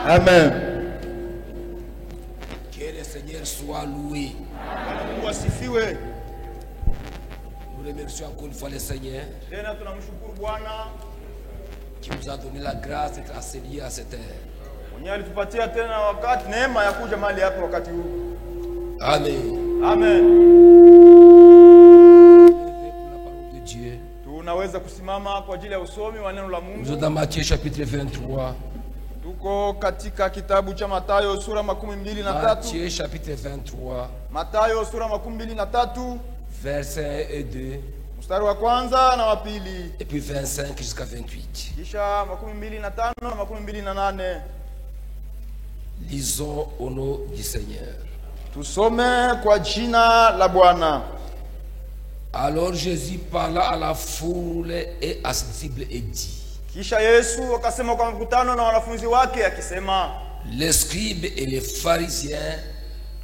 Amen. Que le Seigneur soit loué. Mungu asifiwe. Nous remercions encore une fois le Seigneur Tena tunamshukuru Bwana qui nous a donné la grâce d'être assemblés à cette heure. mwenye alitupatia tena wakati neema ya kuja mahali hapa wakati huu. Amen. Amen. Pour la parole de Dieu. Tunaweza kusimama kwa ajili ya usomi wa neno la Nous sommes Mungu. dans Matthieu chapitre 23. Tuko katika kitabu cha Mathayo sura 23. Matthieu chapitre 23, Mathayo sura 23 versets 1 et 2, mstari wa kwanza na wa pili. et puis 25 jusqu'à 28. Kisha 25 na 28. Lisons au nom du Seigneur. Tusome kwa jina la Bwana. Alors Jésus parla à la foule et à ses disciples et dit: Kisha Yesu akasema kwa mkutano na wanafunzi wake akisema, les scribes et les pharisiens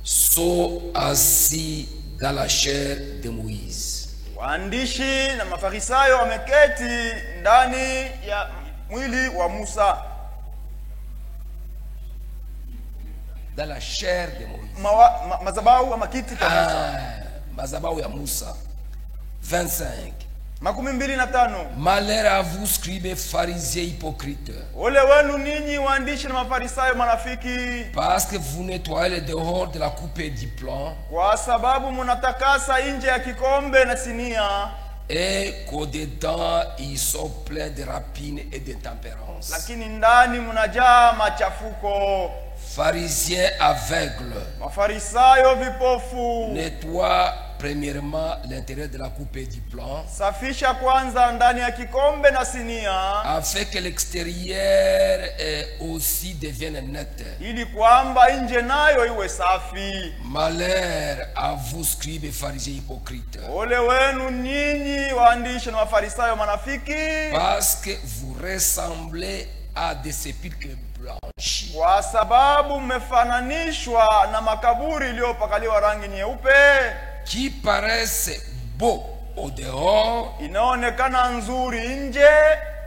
sont assis dans la chair de Moïse. waandishi na mafarisayo wameketi ndani ya mwili wa Musa. Dans la chair de Moïse. Madhabahu ama kiti cha Musa. Mazabao ya Musa. 25. 25. Malheur à vous, scribes et pharisiens hypocrites, Ole wenu ninyi waandishi na mafarisayo manafiki, parce que vous nettoyez le dehors de la coupe et du plan, kwa sababu munatakasa nje ya kikombe na sinia, et qu'au-dedans ils sont pleins de rapines et d'intempérance. lakini ndani munajaa machafuko. Pharisiens aveugles, Mafarisayo vipofu, nettoie premièrement l'intérieur de la coupe et du plan, safisha kwanza ndani ya kikombe na sinia, afin que l'extérieur aussi devienne net. ili kwamba nje nayo iwe safi. Malheur à vous, scribes et pharisiens hypocrites, Ole wenu nyinyi waandishi na mafarisayo manafiki, parce que vous ressemblez à des sépulcres blanchis, kwa sababu mmefananishwa na makaburi iliyopakaliwa rangi nyeupe, qui paraissent beaux au dehors inaonekana nzuri nje,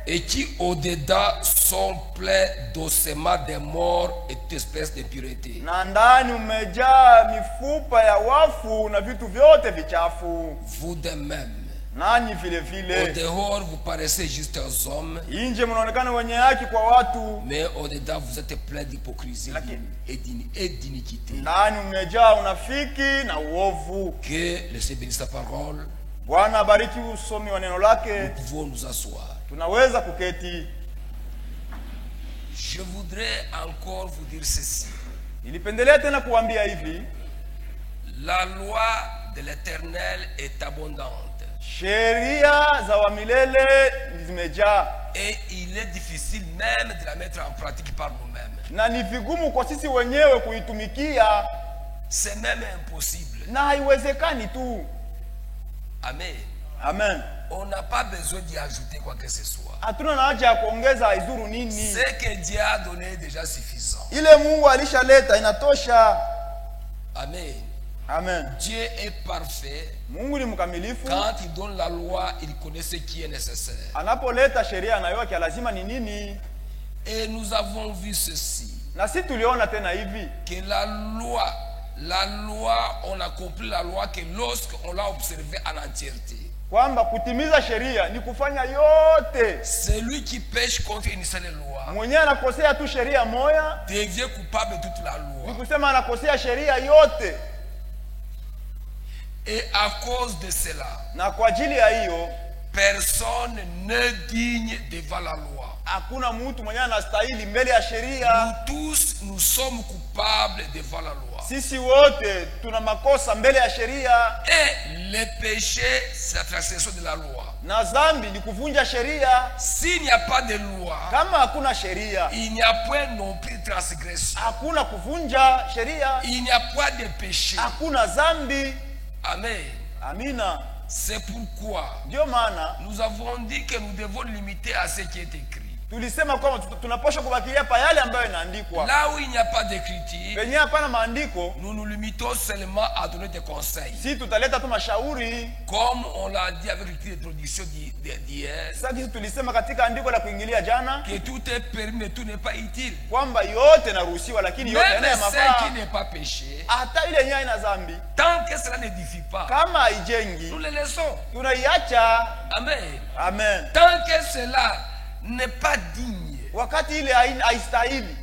et qui au-dedans sont pleins d'ossements des morts et d'espèces de pureté. na ndani umejaa mifupa ya wafu na vitu vyote vichafu. Vous de même, Nanyi vile au vile dehors vous paraissez juste aux hommes, nje mnaonekana wenye haki kwa watu, mais au-dedans vous êtes pleins d'hypocrisie et d'iniquité. ndani umejaa unafiki na uovu. Que le Seigneur bénisse sa parole. Bwana abariki usomi wa neno Nous lake. pouvons nous asseoir. Tunaweza kuketi. Je voudrais encore vous dire ceci. Nilipendelea tena kuambia hivi, La loi de l'Éternel est abondante sheria za wa milele zimejaa, et il est difficile même de la mettre en pratique par nous-mêmes. na ni vigumu kwa sisi wenyewe kuitumikia, C'est même impossible. na haiwezekani tu. Amen. Amen. On n'a pas besoin d'y ajouter quoi que ce soit. Hatuna na haja ya kuongeza haidhuru nini. Ce que Dieu a donné est déjà suffisant. Ile Mungu alishaleta inatosha. Amen. Amen. Dieu est parfait. Mungu ni mkamilifu. Quand il donne la loi, il connaît ce qui est nécessaire. Anapoleta sheria anayojua kia lazima ni nini. Et nous avons vu ceci, Na sisi tuliona tena hivi, que la loi, on a compris la loi que lorsqu'on l'a observée en entièreté. kwamba kutimiza sheria ni kufanya yote. Celui qui pêche contre une seule loi Mwenyewe anakosea tu sheria moja, devient coupable de toute la ni loi. kusema anakosea sheria yote. Et à cause de cela, Na kwa ajili ya hiyo personne n'est digne devant la loi. hakuna mtu mwenyewe anastahili mbele ya sheria. Nous tous, nous sommes coupables devant la loi. Sisi wote tuna makosa mbele ya sheria, Et le péché, c'est la transgression de la loi. na dhambi ni kuvunja sheria. S'il n'y a pas de loi, Kama hakuna sheria, il n'y a point non plus de transgression. hakuna kuvunja sheria, Il n'y a point de péché. hakuna dhambi. Amen. Amina. C'est pourquoi Ndio maana nous avons dit que nous devons limiter à ce qui est écrit. tulisema kwamba tunapaswa kubakilia pa yale ambayo inaandikwa. Là où il n'y a pas d'écriture, Penye hapana maandiko, nous nous limitons seulement à donner des conseils. si tutaleta tu mashauri, Comme on l'a dit avec l'écriture d'introduction d'hier, sasa kisi tulisema katika andiko la kuingilia jana que tout est permis mais tout n'est pas utile. kwamba yote naruhusiwa lakini yote Même yana ce mafaa. qui n'est pas péché, Hata ile yenyewe ina dhambi, tant que cela n'édifie pas, kama haijengi nous le laissons. tunaiacha. Amen. Amen. Tant que cela n'est pas digne, Wakati ile haistahili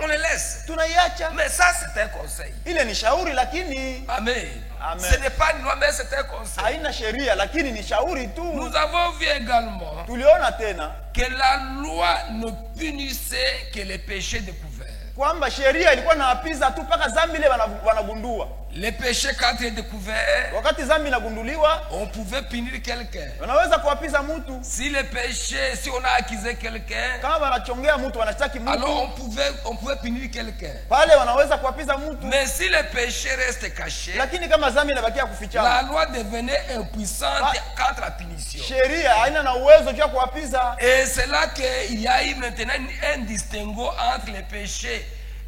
on le laisse. tunaiacha. Mais ça, c'est un conseil. Ile ni shauri lakini Amen. Amen. Ce n'est pas une loi, mais c'est un conseil. haina sheria, lakini ni shauri tu. Nous avons vu également Tuliona tena que la loi ne punissait que les péchés découverts. kwamba sheria ilikuwa inaapiza tu mpaka dhambi ile wanagundua. Les péchés, quand ils sont découverts, Wakati dhambi inagunduliwa, on pouvait punir quelqu'un. wanaweza kuapiza mtu. Si les péchés, si on a accusé quelqu'un, Kama wanachongea mtu, wanashtaki alors mtu, on pouvait punir quelqu'un. pale wanaweza kuapiza mtu. Mais si les péchés restent cachés, Lakini kama dhambi inabakia kufichama, la loi devenait impuissante contre la punition. sheria haina na uwezo juu ya kuapiza. Et c'est là qu'il y a eu maintenant un distinguo entre les péchés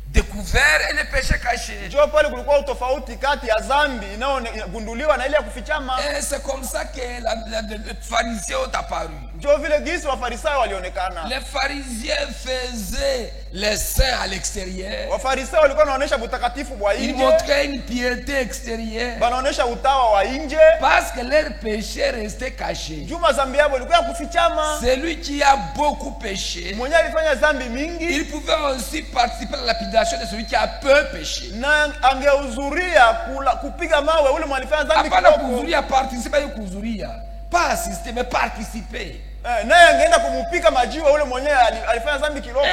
découverts et les péchés cachés. Njoo pale kulikuwa utofauti kati ya dhambi inayogunduliwa na ile ya kufichama. Et c'est comme ça que les pharisiens ont apparu. Njoo vile gisi Wafarisayo walionekana. Les pharisiens faisaient les saints à l'extérieur. Wafarisayo walikuwa wanaonesha utakatifu wa Ils nje, montraient une piété extérieure wanaonesha utawa wa nje. parce que leurs péchés restaient cachés. Juma dhambi yao ilikuwa ya kufichama. Celui qui a beaucoup péché, Mwenye alifanya dhambi mingi il pouvait aussi participer à la lapidation de celui qui a peu péché. na angehudhuria kupiga mawe ule mwalifanya dhambi Hapana kidogo. kuhudhuria, participer ya kuhudhuria. Pas assister, mais participer. Naye angeenda kumupika majiwe ule mwenyewe alifanya dhambi kidogo.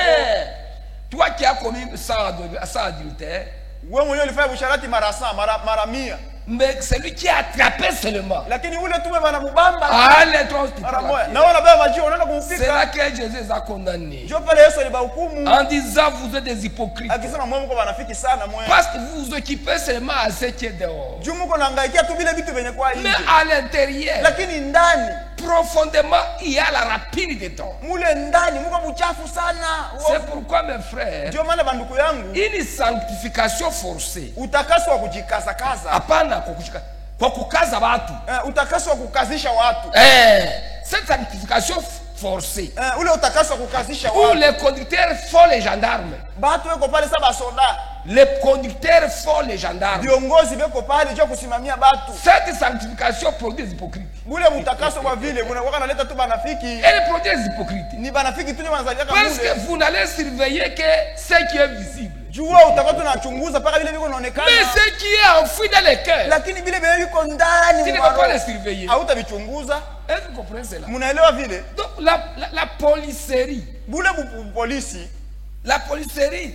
Toi qui as commis 100 adultères, Wewe mwenyewe ulifanya busharati mara 100 mara 100. mais celui qui a attrapé seulement, Lakini ule tume wanamubamba les trois mara moja. hospitaliers. Na wala baba majiwe unaenda C'est là kumupika. que Jésus les a condamnés. Njoo pale Yesu alibahukumu En disant, vous êtes des hypocrites. akisema mwe mko wanafiki sana mwe. Parce que vous vous occupez seulement à ce qui est dehors. Juu mko naangaikia tu vile vitu vyenye kwa nje. Mais à l'intérieur, Lakini ndani, profondément, il y a la rapine dedans. mule ndani mko buchafu sana. C'est pourquoi, mes frères, Ndio maana banduku yangu, une sanctification forcée. utakaso wa kujikaza kaza. Hapana kwa kukaza watu. Utakaso wa kukazisha watu. Cette sanctification forcée. Ule utakaso wa kukazisha Où watu. les conducteurs font les gendarmes. Batu weko pale saba soda. Les conducteurs font les gendarmes. Viongozi beko pale juu kusimamia batu. Cette sanctification produit des hypocrites. Ule mutakaso kwa vile munakuwa naleta tu banafiki. Elle produit des hypocrites. Ni banafiki tu ndio wanazalia kama Parce que vous n'allez surveiller que ce qui est visible. Jua utakuwa tunachunguza paka vile viko naonekana. Mais ce qui est enfoui dans les cœurs, Lakini vile vile viko ndani. tu ne vas pas les surveiller. Hautavichunguza. Est-ce que vous comprenez cela? Munaelewa vile? Donc la policerie, Bule polisi,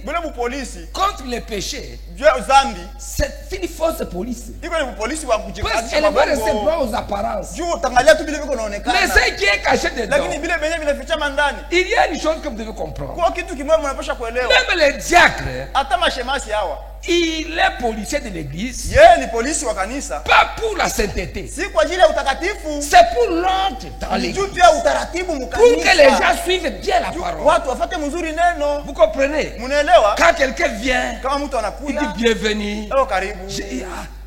bule polisi contre les péchés, juu ya dhambi c'est une fausse police. iko ni polisi wa Parce kujikazisha qu'elle va rester mabongo. droit aux apparences. Juu utangalia tu vile viko Mais naonekana. ce qui est caché dedans, Lakini vile venye vinafichama ndani. il y a une chose que vous devez comprendre. Kwa kitu kimoja mnapaswa kuelewa. Même les diacres, Hata mashemasi hawa. il est policier de l'église, Yeye ni polisi wa kanisa. pas pour la sainteté, Si kwa ajili ya utakatifu, c'est pour l'ordre dans juu l'église. tu ya utaratibu Pour que les mkanisa. gens suivent bien la parole. Watu wafate mzuri neno. Vous comprenez? Munaelewa? Quand quelqu'un vient, Kama mtu il anakuja, dit bienvenue. leo karibu.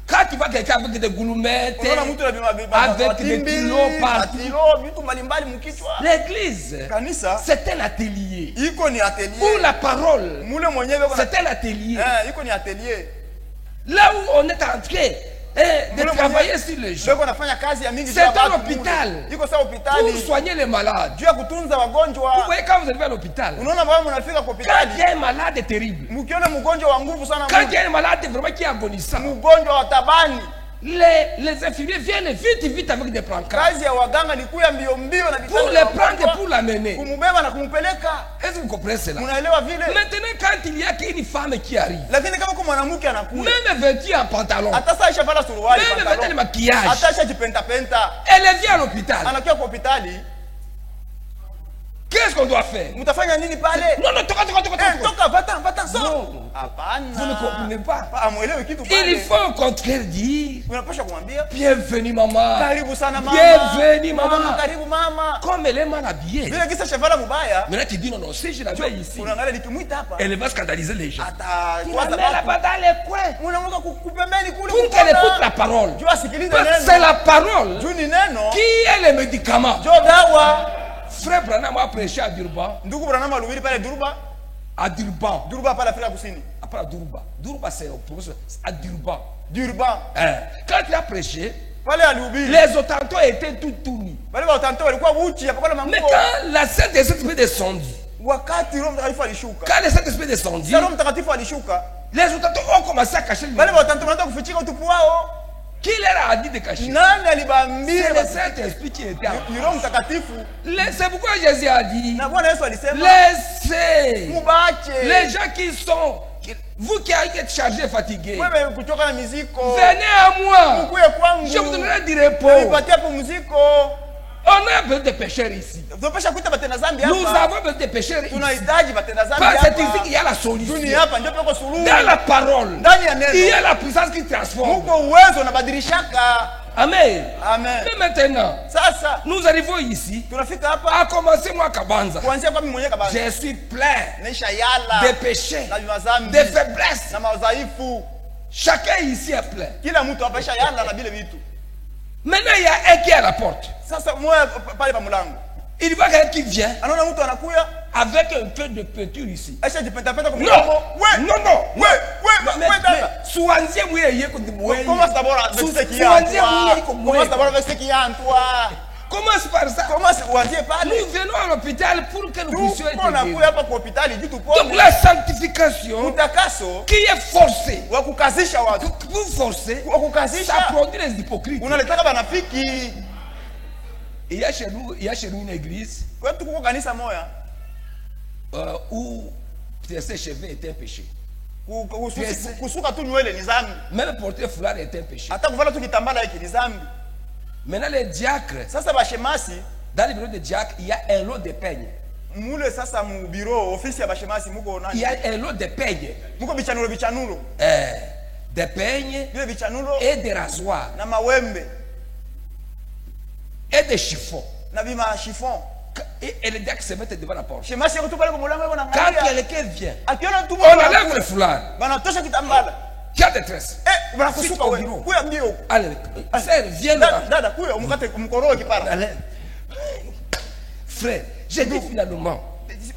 Quand tu vois quelqu'un avec des gouloumettes, Unaona mtu na avec des kilos partout, matilo, vitu mbalimbali mkichwa. l'église, Kanisa c'est un atelier. iko ni Pour atelier. la parole, Mule mwenyewe kuna c'est un atelier. iko ni atelier. Là où on est en train de travailler sur les gens, Beko nafanya kazi ya mingi c'est un hôpital. Iko sawa Pour hospitali. soigner les malades. Juu ya kutunza Vous wagonjwa. voyez, quand vous arrivez à l'hôpital, Unaona baba mnafika kwa quand il y hospitali. a un malade terrible, Mkiona mgonjwa wa nguvu sana, quand il y a un malade vraiment qui est agonissant, mgonjwa wa tabani, les infirmiers viennent vite avec des brancards kazi ya waganga ni kuya mbio mbio na pour les prendre et pour l'amener. kumubeba na kumpeleka. Est-ce que vous comprenez cela? Munaelewa vile? Maintenant, quand il y a une femme qui arrive, Lakini kama kwa mwanamke anakuja, même vêtue en pantalon, hata sasa ishapata suruali, même vêtue de maquillage, hata ishajipenta penta, elle vient à l'hôpital. anakuja kwa hospitali, Qu'est-ce qu'on doit faire? mtafanya nini pale? Non, non, toka. Toka pata so. Non. Vous ne comprenez pas. Amuelewi kitu Il pale. faut au contraire dire Unapaswa kumwambia bienvenue maman. karibu sana mama. Bienvenue Mama, maman. karibu mama. Comme elle est mal habillée. Vile kisa chevala mubaya. Maintenant tu dis non, non, si je la mets ici, Unaangalia nikimwita hapa. elle va scandaliser les gens. Tu la Atakuwa mets là-bas dans les coins. Unamuka kupembeni kule. Pour qu'elle écoute la parole. Jua sikilize Parce que neno. c'est la parole Juu ni neno. qui est le médicament. Jo dawa. Frère Branham a prêché à Durban. Ndugu Branham alihubiri pale Durban. À Durban. Durban pale Afrika Kusini. Après à Durban. Durban c'est à Durban. Durban. Quand il a prêché, Pale alihubiri. les Autochtones étaient tout nus. Wale watanto walikuwa uchi hapa kwa Mais manguo. quand la Saint-Esprit descendit, Wakati Roho Mtakatifu alishuka. quand le Saint-Esprit descendit, Roho Mtakatifu alishuka. les Autochtones ont commencé à cacher le Wale watanto wanaanza kufichika utupu wao. Qui leur a dit de cacher? Nani C'est alibaambia? le Saint-Esprit qui était en Ni Roho Mtakatifu. C'est pourquoi Jésus a dit, Na Bwana Yesu alisema laissez mubache. les gens qui sont, vous qui êtes chargés et fatigués, Wewe kutoka na miziko. venez à moi. Ukuye kwangu. Je vous donnerai du repos. Nipatie pumziko. On a besoin de pécheurs ici. Tunapasha kuita batenda zambi Nous hapa. avons besoin de pécheurs ici. Tunahitaji batenda zambi Parce que c'est ici hapa. qu'il y a la solution. Duni hapa ndio peko suluhu. Dans la parole, Ndani ya neno. il y a la puissance qui transforme. Muko uwezo unabadilishaka. Amen. Amen. Mais maintenant, Sasa nous arrivons ici. tunafika hapa À commencer moi Kabanza. kuanzia kwa mimi mwenyewe kabisa. Je suis plein Naisha yala. de péchés, Na mazambi. de faiblesses. Na madhaifu. Chacun ici est plein. Kila mtu hapa isha yala na vile vitu. Maintenant, il y a un qui est à la porte. Sasa moyo pale pa mlango. Il voit quelqu'un qui vient Anaona mtu anakuya, avec un peu de peinture ici. aisha jipenta penta kwa Non, mlango. non, non. We dada. Suanzie mouye yeko de mouye. Commence d'abord avec ce qui est en Suanzie mouye toi. yeko Commence mouye. d'abord avec ce qui est en toi. Commence par ça. Commence uanzie pale. Nous venons à l'hôpital pour que nous puissions Tuko na être kuya hapa kwa hospitali juu Donc tupone. la sanctification Utakaso qui est forcée, wa kukazisha watu. vous forcez, Wa kukazisha. ça produit les hypocrites. Unaletaka banafiki. Il y a chez nous une église Kwetu kuko kanisa moya. où ses cheveux étaient un péché. Kusuka tu nywele ni zambi. Même porter foulard était un péché. Hata kuvala tu kitambala hiki ni zambi. Maintenant les diacres, Sasa bashemasi dans le bureau de diacre, il y a un lot de peignes. mule sasa mu biro ofisi ya bashemasi muko Il nani? y a un lot de peignes. Muko bichanulo. Des peignes Vile bichanulo et des rasoirs na mawembe et des chiffons. na bima chiffon. Et les diacres se mettent devant la porte. Shemasi yako tu pale kwa mlango yako Quand naangalia. quelqu'un vient, Akiona tu on enlève le foulard. banatosha kitambala. Qui a détresse? Banakusuka Fika au wewe. bureau. Kuya mbio. Allez, sœur, viens là. Dada kuya umkate mkoroe kipara. Allez. Frère, j'ai dit finalement,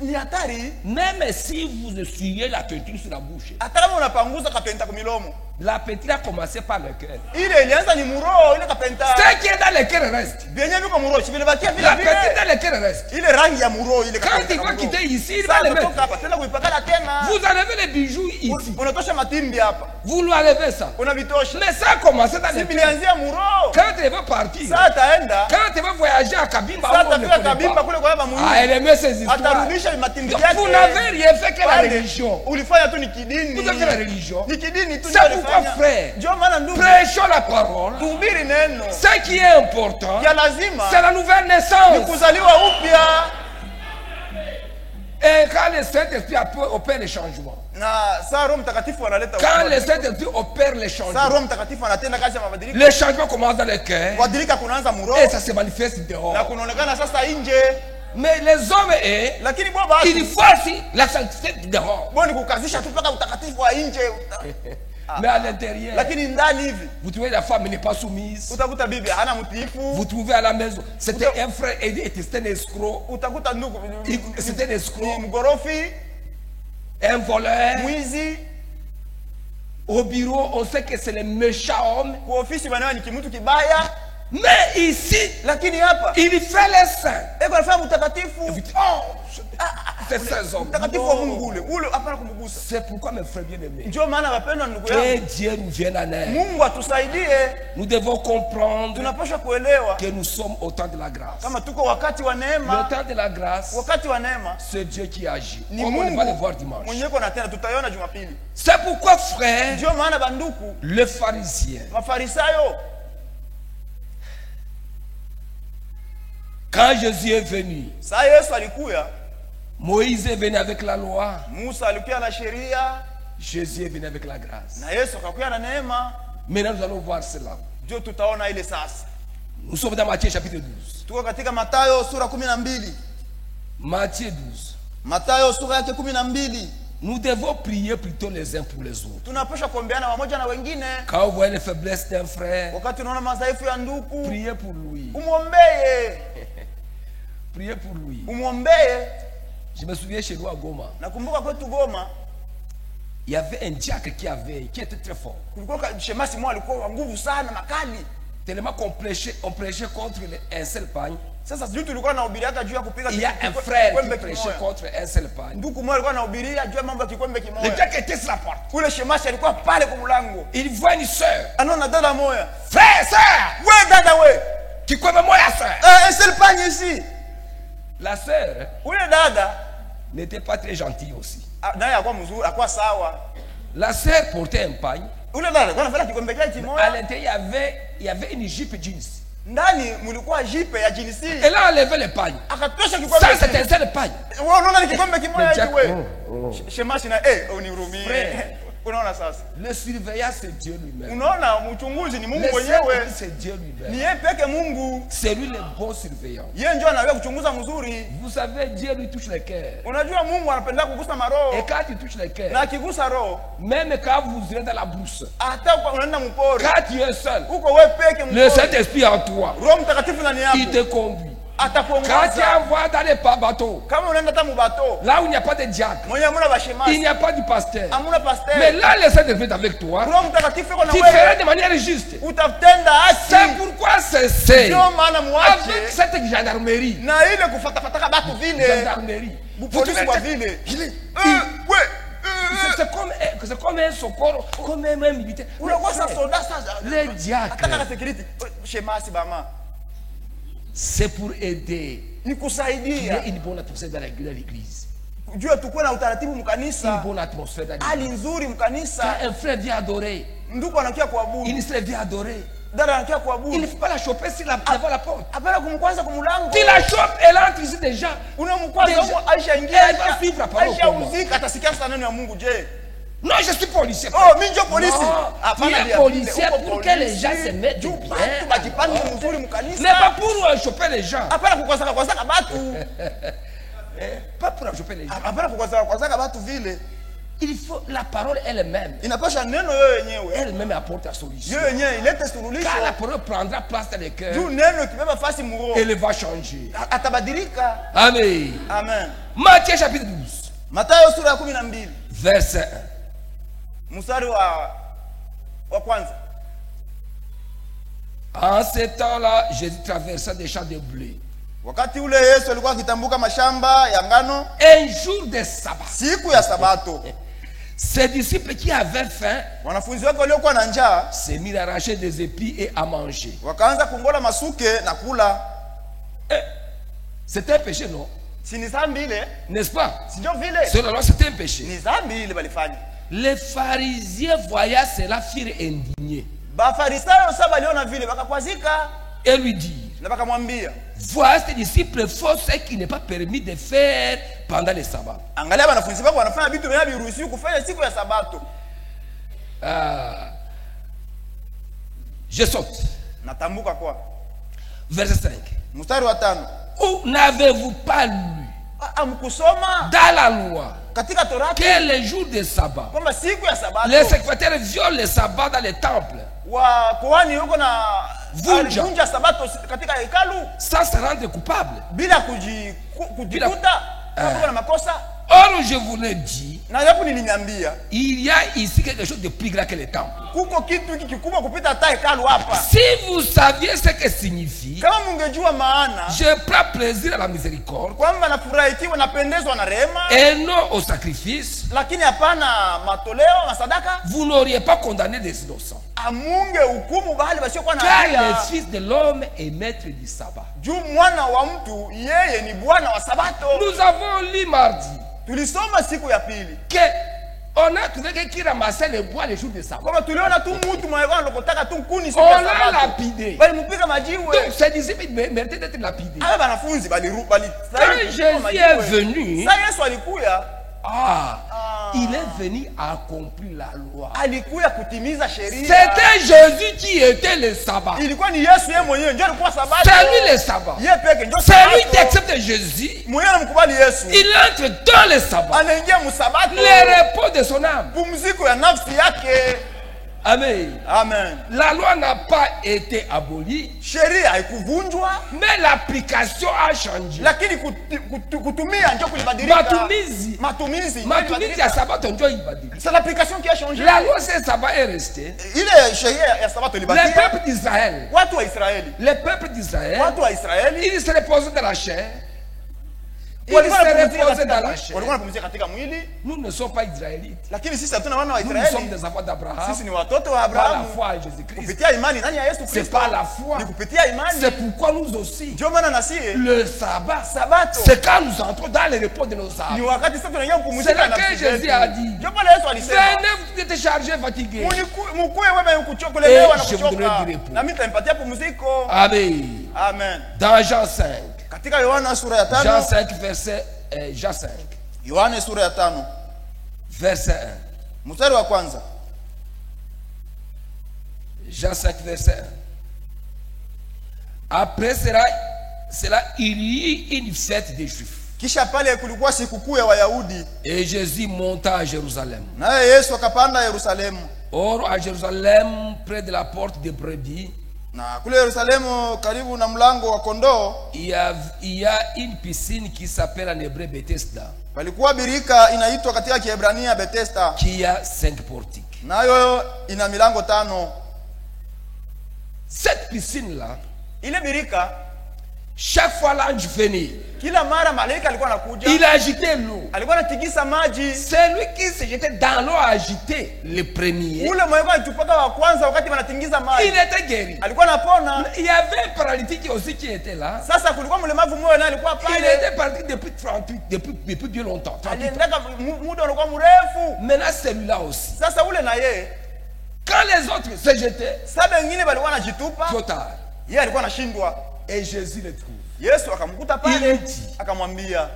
Ni hatari. même si vous essuyez la peinture sur la bouche, Hata kama unapanguza kapenta kwa milomo. la peinture a commencé par le cœur. Ile ilianza ni muro ile kapenta. Ce qui est dans le cœur reste. Bien viko muro, vile bakia vile La peinture vile. dans le cœur reste. Ile rangi ya muro ile Quand il va quitter ici, il va le mettre. hapa tena kuipakala tena. Vous enlevez les bijoux ici. Unatosha matimbi hapa. Vous lui enlevez ça. Unavitosha. Mais ça a commencé dans le Si cœur. bilianzia muro. Quand elle va partir, Sasa ataenda. quand elle va voyager à Kabimba, Sasa où on ne atafika connaît Kabimba pas. kule kwa baba Ah, elle aimait ces histoires. atarudisha matimbi Donc, yake. vous n'avez rien fait que la Pale, religion. ulifanya tu ni kidini. Vous avez fait la religion. Ni kidini tu C'est ndio pourquoi, ulifanya. frère, Ndio maana ndugu, prêchons la parole. tuhubiri neno. Ce qui est important, Ya lazima c'est la nouvelle ni naissance. kuzaliwa upya. Et quand le Saint-Esprit opère les changements, Na saa Roho Mtakatifu analeta quand le mabadiliko. Saint-Esprit opère les Saa changements, Roho Mtakatifu anatenda kazi ya mabadiliko. les changements commencent dans le cœur Kubadilika kunaanza muroho et ça se manifeste na dehors. kunaonekana sasa nje. Mais les hommes, Lakini bo basi il faut aussi la sanctité dehors. bo ni kukazisha tu mpaka utakatifu wa nje. Mais à l'intérieur, Lakini ndani hivi vous trouvez la femme n'est pas soumise. utakuta bibi hana mtiifu. Vous trouvez à la maison, c'était un frère et c'était un escroc, Utakuta ndugu c'était un ni escroc, mgorofi, un voleur. mwizi. Au bureau, on sait que c'est le méchant homme. Kwa ofisi banawa ni kimutu kibaya. Mais ici, Lakini hapa il fait les saints. eko anafanya mtakatifu. Vous dites, oh, c'est ces hommes. Mtakatifu wa Mungu ule hapana kumgusa. C'est pourquoi mes frères bien-aimés, Ndio maana wapendwa ndugu que yangu, Dieu nous vienne en aide. Mungu atusaidie. Nous devons comprendre Tunapaswa kuelewa que nous sommes au temps de la grâce. kama tuko wakati wa Le neema. temps de la grâce, Wakati wa neema c'est Dieu qui agit. ni Comme on Mungu va le voir dimanche. mwenyewe na tena tutaiona Jumapili. C'est pourquoi, frère, Ndio maana banduku le pharisien, Mafarisayo quand Jésus est venu, saa Yesu alikuya, Moïse est venu avec la loi, Musa alikuya na sheria, Jésus est venu avec la grâce. na Yesu akakuja na neema. Maintenant, nous allons voir cela. Ndio tutaona ile sasa. Nous sommes dans Matthieu chapitre 12. Tuko katika Mathayo sura 12. Matthieu 12. Mathayo sura yake 12. Nous devons prier plutôt les uns pour les autres. Tunapaswa kuombeana wamoja na wengine. Quand vous voyez les faiblesses d'un frère, Wakati unaona madhaifu ya ndugu, priez pour lui. umwombee. Priez pour lui. Umwombee. Je me souviens chez nous à Goma, Nakumbuka kwetu Goma, il y avait un diacre qui était très fort. kulikuwa shemasi mmoja alikuwa wa nguvu sana makali. Tellement qu'on prêchait contre un seul pagne. Sasa sijui tulikuwa nahubiria hata juu ya kupiga Il y a un frère qui kikombe prêchait kimoja. contre un seul pagne. Ndugu mmoja alikuwa anahubiria juu ya mambo ya kikombe Le kimoja. diacre était sur la porte. Ule shemasi alikuwa pale kwa mlango. Il voit une soeur. Anaona dada moja. Frère, soeur, We dada we. qui connaît moi la soeur. Un seul panye ici. La soeur Ule dada n'était pas très gentille aussi. naye alikuwa mzuri, alikuwa sawa. La soeur portait un pagne. Ule dada alikuwa anafanya kikombe chake À kimoja. l'intérieur, il y avait une jupe jeans. Ndani mlikuwa jipe ya jinsi. Elle a enlevé le pagne. Akatosha kikombe. Ça, c'est un seul pagne. Wewe unaona ni kikombe kimoja Le hivi Jack- wewe. Shemasi na unihurumie. Frère. Unaona sasa? Le surveillant, c'est Dieu lui-même. Unaona mchunguzi ni Mungu Le mwenyewe. Seigneur, c'est Dieu Ni lui-même. yeye peke Mungu. C'est lui le bon surveillant. Yeye ndio anaweza kuchunguza mzuri. Vous savez, Dieu lui touche le cœur. Unajua Mungu anapenda kugusa maroho. Et quand il touche le Na cœur, akigusa roho, même quand vous irez dans la brousse, hata kwa unaenda mpori, quand tu es seul, uko wewe peke le mpori. Saint-Esprit en toi, Roho Mtakatifu ndani il yako te conduit. Quand tu atakuongoza. envoies dans les bateaux, Kama unaenda hata mubato, là où il n'y a pas de diacre, mwenye amuna il bashemasi, n'y a pas de pasteur. amuna Mais pasteur. là, le Saint-Esprit est avec toi. Roho Mtakatifu yuko na Tu feras wewe. de manière juste. Utatenda C'est haki. pourquoi c'est Ndio maana avec muache cette gendarmerie. na ile kufatafata batu vile. Gendarmerie. Vous Polisi trouvez kwa que- vile. il est- We. c'est comme un secours, comme un militaire. Unakuwa sasa soda sasa. Les diacres, Ataka security. Shemasi bama. c'est pour aider. Ni Il y a kusaidia. une bonne atmosphère dans l'église. Jua tukue na utaratibu Une mkanisa. bonne atmosphère dans Hali l'église. nzuri Quand mkanisa. un frère vient adorer, Ndugu anakia kuabudu. une sœur vient adorer, Dada anakia il ne kuabudu. faut pas la choper devant la porte. Hapana kumkwaza kumlango. Tu la chopes, elle entre ici déjà. Unamkwaza Déjà, huko Aisha ingia. elle va suivre la parole Aisha au combat. uzika atasikia sana neno ya Mungu je. Non, je suis policier. Oh, mimi ndio polisi. Non, tu es dia policier vile, pour uko que les gens polisi. se mettent Juu bien. batu bajipange mzuri Mais mkanisa. pas pour choper les gens. Hapana kukwazaka kwazaka batu. Pas pour choper les gens. Hapana kukwazaka kwazaka batu vile. Il faut la parole elle-même. Inapasha neno yeye yenyewe. Elle-même apporte la solution. Yeye yenyewe ilete Quand suluhisho. la parole prendra place dans les cœurs, Juu neno kibeba fasi muroho. elle va changer. Atabadilika. Amen. Amen. Matthieu chapitre 12, Mathayo sura ya 12. verset 1. Mstari wa kwanza. En ce temps-là, Jésus traversa des champs de blé. Wakati ule Yesu alikuwa akitambuka mashamba ya ngano Un jour de sabbat. siku ya Sabato. Ses disciples qui avaient faim Wanafunzi wake waliokuwa na njaa se mirent à arracher des épis et à manger. wakaanza kungola masuke na kula. C'est un péché, non? Si ni dhambi ile? N'est-ce pas? Sio vile. Selon la loi, c'est un péché. Ni dhambi ile balifanya. Les pharisiens voyant cela firent indignés Bafarisayo sasa waliona vile wakakwazika et lui dirent: na wakamwambia, voici tes disciples font ce qui n'est pas permis de faire pendant le sabbat. angalia wanafunzi wako wanafanya vitu vinavyoruhusiwa kufanya siku ya Sabato. Je saute. Natambuka kwa Verset 5. mstari wa 5. Où n'avez-vous pas lu Amkusoma dans la loi katika Torati que les jours de sabbat, kwamba siku ya Sabato les secrétaires violent le sabbat dans les temples wa koani yuko na Vunja. alivunja Sabato katika hekalu sans se rendre coupable. bila kujikuta kama na makosa. Or, je vous le dis, Na hapo niliniambia il y a ici quelque chose de plus grand que les temples. kuko kitu hiki kikubwa kupita hata hekalu hapa. Si vous saviez ce que signifie Kama mungejua maana je prends plaisir à la miséricorde kwamba nafurahikiwa napendezwa na rehema et non au sacrifice, lakini hapana matoleo na sadaka, vous n'auriez pas condamné des innocents. amunge hukumu bahali wasiokuwa na Car le hatia. Fils de l'homme est maître du sabbat. Juu mwana wa mtu yeye ni bwana wa Sabato. Nous avons lu mardi Tulisoma siku ya pili que on a trouvé quelqu'un qui ramassait les bois les jours de sabbat. kwamba tuliona tu mtu mwenye anakotaka tu kuni siku On ya l'a Sabato. lapidé. Bali mpika majiwe. Donc ses disciples méritaient d'être lapidés. Aba banafunzi bali Quand Jésus est venu, Sasa Yesu alikuya Il est venu accomplir la loi. alikuya kutimiza sheria. C'était Jésus qui était le sabbat. Ilikuwa ni Yesu yeye mwenyewe ndio alikuwa sabato. C'est lui le sabbat. Yeye peke ndio C'est lui qui sabato. accepte Jésus. Mwenyewe anamkubali Yesu. Il entre dans le sabbat. Anaingia msabato. Le repos de son âme. Pumziko ya nafsi yake. Amen. Amen. La loi n'a pas été abolie, Sheria haikuvunjwa, mais l'application a changé. lakini kutumia ndio kulibadilika. Matumizi. Matumizi Matumizi ya sabato ndio ibadilika. c'est l'application qui a changé. La loi c'est sabbat est restée. Ile sheria ya sabato Le ilibakia. peuple d'Israël, Watu wa Israeli. le peuple d'Israël, Watu wa Israeli il se repose dans la chair. Il walikuwa se wanapumzika repose katika dans la mwili. chair. Walikuwa wanapumzika katika mwili, Nous ne sommes pas israélites. lakini sisi hatuna wana wa Nous sommes Israeli. des enfants d'Abraham. Sisi ni watoto wa Par la Abrahamu. foi en Jésus-Christ. Kupitia imani ndani ya Yesu C'est Kristo. par la foi. Ni kupitia imani. C'est pourquoi nous aussi, Ndio maana na sisi le sabbat, sabato c'est quand nous entrons dans le repos de nos ni âmes. wakati sasa tunaingia C'est kupumzika là na que nafsi Jésus zetu. a dit, Ndio pale Yesu alisema, venez vous êtes chargés, fatigués. mkuwe wewe kuchokolewa na Et je vous donnerai kuchoka. du repos. Na mimi nitampatia pumziko. Amen. Amen. Dans Jean 5, Katika Yohana sura ya Jean 5, 5, verset, Jean 5, Yohana sura ya 5, verset 1. mstari wa kwanza. Jean 5, verset 1. Après cela, il y eut une fête des Juifs. Kisha pale kulikuwa sikukuu ya Wayahudi, Et Jésus monta à Jérusalem. naye Yesu akapanda Yerusalemu. Or, à Jérusalem, près de la porte des brebis, Na kule Yerusalemu karibu na mlango wa kondoo il y a une piscine qui s'appelle en hébreu Bethesda, palikuwa birika inaitwa katika Kiebrania Bethesda, qui a 5 portiques. nayo ina milango 5. Cette piscine-là, Ile birika chaque fois l'ange venait, kila mara malaika alikuwa anakuja, il agitait l'eau. alikuwa anatikisa maji. Celui qui se jetait dans l'eau agitée, le premier, Ule mwenye alitupaka wa kwanza wakati wanatingiza il maji était guéri. alikuwa anapona. Il y avait un paralytique aussi qui était là. Sasa kulikuwa mlemavu mmoja naye alikuwa Il pale, était parti depuis 38, depuis bien longtemps. 38 ans. aliendaka muda ulikuwa mrefu. Maintenant, celui-là aussi. Sasa ule na yeye, Quand les autres se jetaient, sasa wengine walikuwa wanajitupa, trop tard. yeye alikuwa anashindwa. Et Jésus le trouve. Yesu akamkuta Il pale, dit, akamwambia,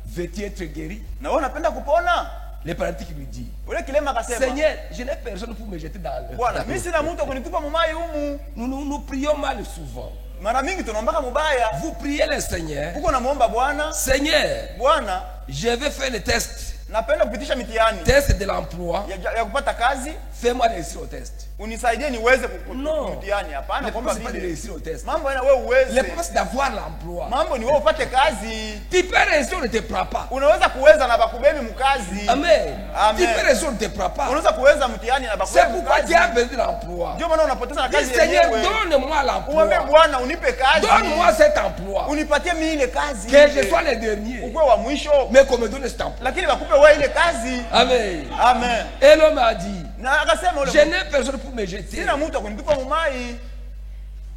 veux-tu être guéri? na wewe unapenda kupona? Le paralytique lui dit, Ule kilema akasema, Seigneur, je n'ai personne pour me jeter dans le Bwana, mimi sina mtu kunitupa mumai humu. Nous prions mal souvent. Mara mingi tunaombaka mubaya. Vous priez le Seigneur. Huko namuomba Bwana, Seigneur, Bwana, je vais faire le test. napenda kupitisha mitihani Test de l'emploi. ya kupata kazi, Fais-moi réussir au test. unisaidie niweze Non. mtihani. Hapana, Le kwamba problème, c'est pas de vile réussir au test. mambo yana wewe Le uweze, problème, c'est d'avoir l'emploi. mambo ni wewe upate kazi. Tu peux réussir, on ne te prend pas. Unaweza kuweza na bakubebi mkazi. Amen. Amen. Tu peux réussir, on ne te prend pas. Unaweza kuweza mtihani na C'est bakubebi pourquoi mkazi. tu as besoin de l'emploi. Ndio maana unapoteza na Dis, kazi Seigneur, yenyewe. donne-moi Uombe l'emploi. Bwana unipe kazi. Donne-moi cet emploi. Unipatie mimi ile kazi. Que je sois le dernier. Ukwe wa mwisho. Mais qu'on me donne cet emploi. Lakini bakupe wewe ile kazi. Amen. Amen. Et l'homme a dit, Na akasema ule je n'ai personne pour me jeter. sina mtu akunitupa mumai.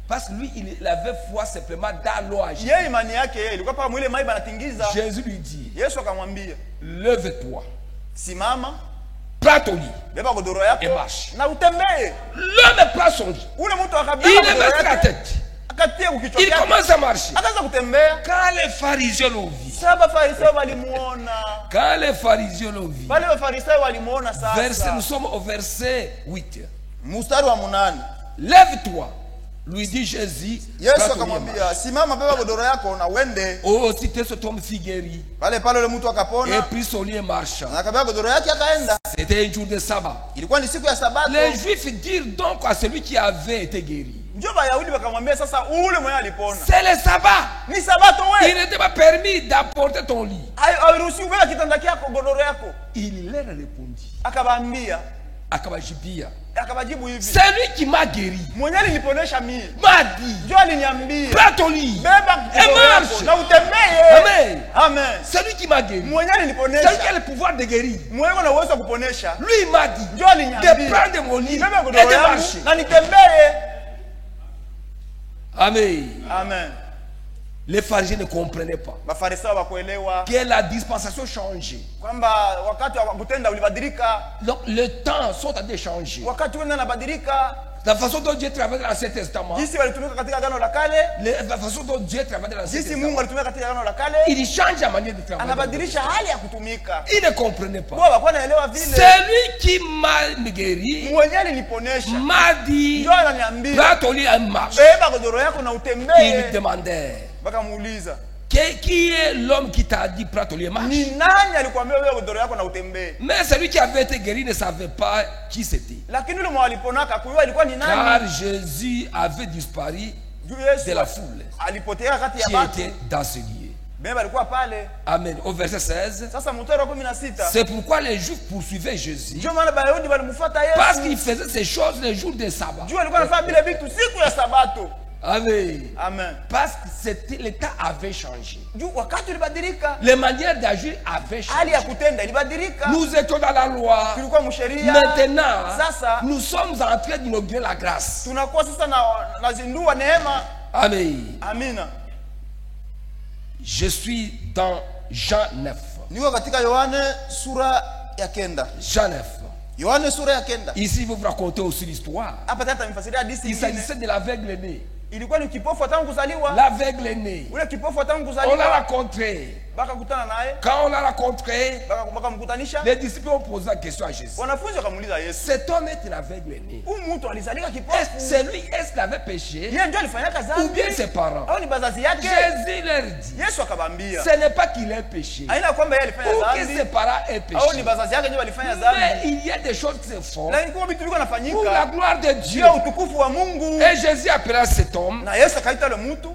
Parce que lui, il avait foi simplement dans l'eau agitée. Yeye imani yake yeye ilikuwa kama mwile mai banatingiza. Jésus lui dit, Yesu akamwambia, lève-toi, simama, prends ton lit beba godoro yako et marche. na utembee. L'homme prend son lit. Ule mtu akabeba Il godoro lève la yake, tête. akatia kukichwa Il chake. commence à marcher. Akaanza kutembea. Quand les pharisiens l'ont vu, Saba Farisayo walimuona. quand les pharisiens l'ont vu, Wale Wafarisayo walimuona nous sasa. sommes au verset 8. Mstari wa 8. Lève-toi, lui dit Jésus. Yesu prends ton lit et akamwambia, marche. simama, beba godoro yako na uende. Aussitôt cet homme fut guéri Pale pale ule mtu et akapona prit son lit et marcha. na akabeba godoro yake akaenda. C'était un jour de sabbat. Ilikuwa ni siku ya Sabato. Les Juifs dirent donc à celui qui avait été guéri, Ndio Wayahudi wakamwambia sasa, ule mwenye alipona c'est le sabbat. ni Sabato Il wewe. n'était pas permis d'apporter ton lit. Hairuhusiwi kubeba kitanda chako, godoro yako. Il leur répondit, Akawaambia, akawajibia, akawajibu hivi, c'est lui qui m'a guéri, mwenye aliniponesha mimi. m'a dit, Ndio aliniambia, prends ton lit beba et godoro yako marche. na utembee. Amen. Amen. C'est lui qui m'a guéri. Mwenye C'est lui qui aliniponesha, a le pouvoir de guérir. mwenye ana uwezo wa kuponesha. Lui, il m'a dit Ndio aliniambia, de prendre mon lit et beba godoro de yangu marcher. na nitembee. Amen. Amen. Les pharisiens ne comprenaient pas Mafarisayo wakuelewa que la dispensation changeait. kwamba wakati wa kutenda ulibadilika, Donc, le temps sont en train de changer. wakati wenda nabadilika. La façon dont Dieu travaille dans l'Ancien Testament, jinsi walitumika katika agano la kale, la façon dont Dieu travaille dans l'Ancien jinsi Mungu Testament, alitumika katika agano la kale, il change la manière de travailler. anabadilisha hali ya kutumika. Il ne comprenait pas. Wao wakuwa naelewa vile. Celui qui m'a guéri Mwenye aliniponesha m'a dit, ndio ananiambia, va ton lit à marche. beba godoro yako na Il lui utembee. demandait, Bakamuuliza, qui est l'homme qui t'a dit, prends ton lit et marche? ni nani alikwambia wewe godoro yako na utembee? Mais celui qui avait été guéri ne savait pas qui c'était. Lakini yule mwaliponaka kujua alikuwa ni Car nani. Jésus avait disparu Juu Yesu de la foule alipotea kati ya qui watu. était dans ce lieu. Beba alikuwa pale. Amen. Au verset 16. Sasa mstari wa 16. C'est pourquoi les Juifs poursuivaient Jésus. Ndio maana Wayahudi walimfuata Parce Yesu. qu'il faisait ces choses le jour des sabbats. Juu alikuwa anafanya vile vitu siku ya Sabato. Amen. Amen. Parce que l'état avait changé. Juu wakati ulibadilika, Les manières d'agir avaient hali ya changé. kutenda ilibadilika. Nous étions dans la loi. Tulikuwa msheria. Maintenant, Sasa nous sommes en train d'inaugurer la grâce. tunakuwa sasa na zindua neema. Amen. Amina. Je suis dans Jean 9. Niko katika Yohane sura ya 9. Jean 9. Yohane sura ya 9. Ici, vous racontez aussi l'histoire. Hapa tata mfasiria hadithi Il nyingine. s'agissait de l'aveugle né. Ilikuwa ni kipofu tangu kuzaliwa. L'aveugle né. Ule kipofu tangu On l'a kuzaliwa. rencontré. Bakakutana naye. Quand on l'a rencontré, Bakamkutanisha. les disciples ont posé la question à Jésus. Wanafunzi wakamuuliza Yesu, Cet homme est un aveugle né. huyu mtu alizalika Est-ce kipofu? c'est lui, est-ce qu'il avait péché? Yeye ndio alifanyaka Ou dhambi bien ses parents? au ni bazazi yake? Jésus leur dit, Yesu akamwambia, ce n'est pas qu'il ait péché. haina kwamba yeye alifanya Ou que dhambi ses parents aient au ni péché. bazazi yake ndio walifanya Mais dhambi. il y a des choses qui se font Lakini kwa vitu viko pour la nafanyika gloire de Dieu. juu ya utukufu wa Mungu. Et Jésus appela cet homme, Na Yesu akaita yule mtu,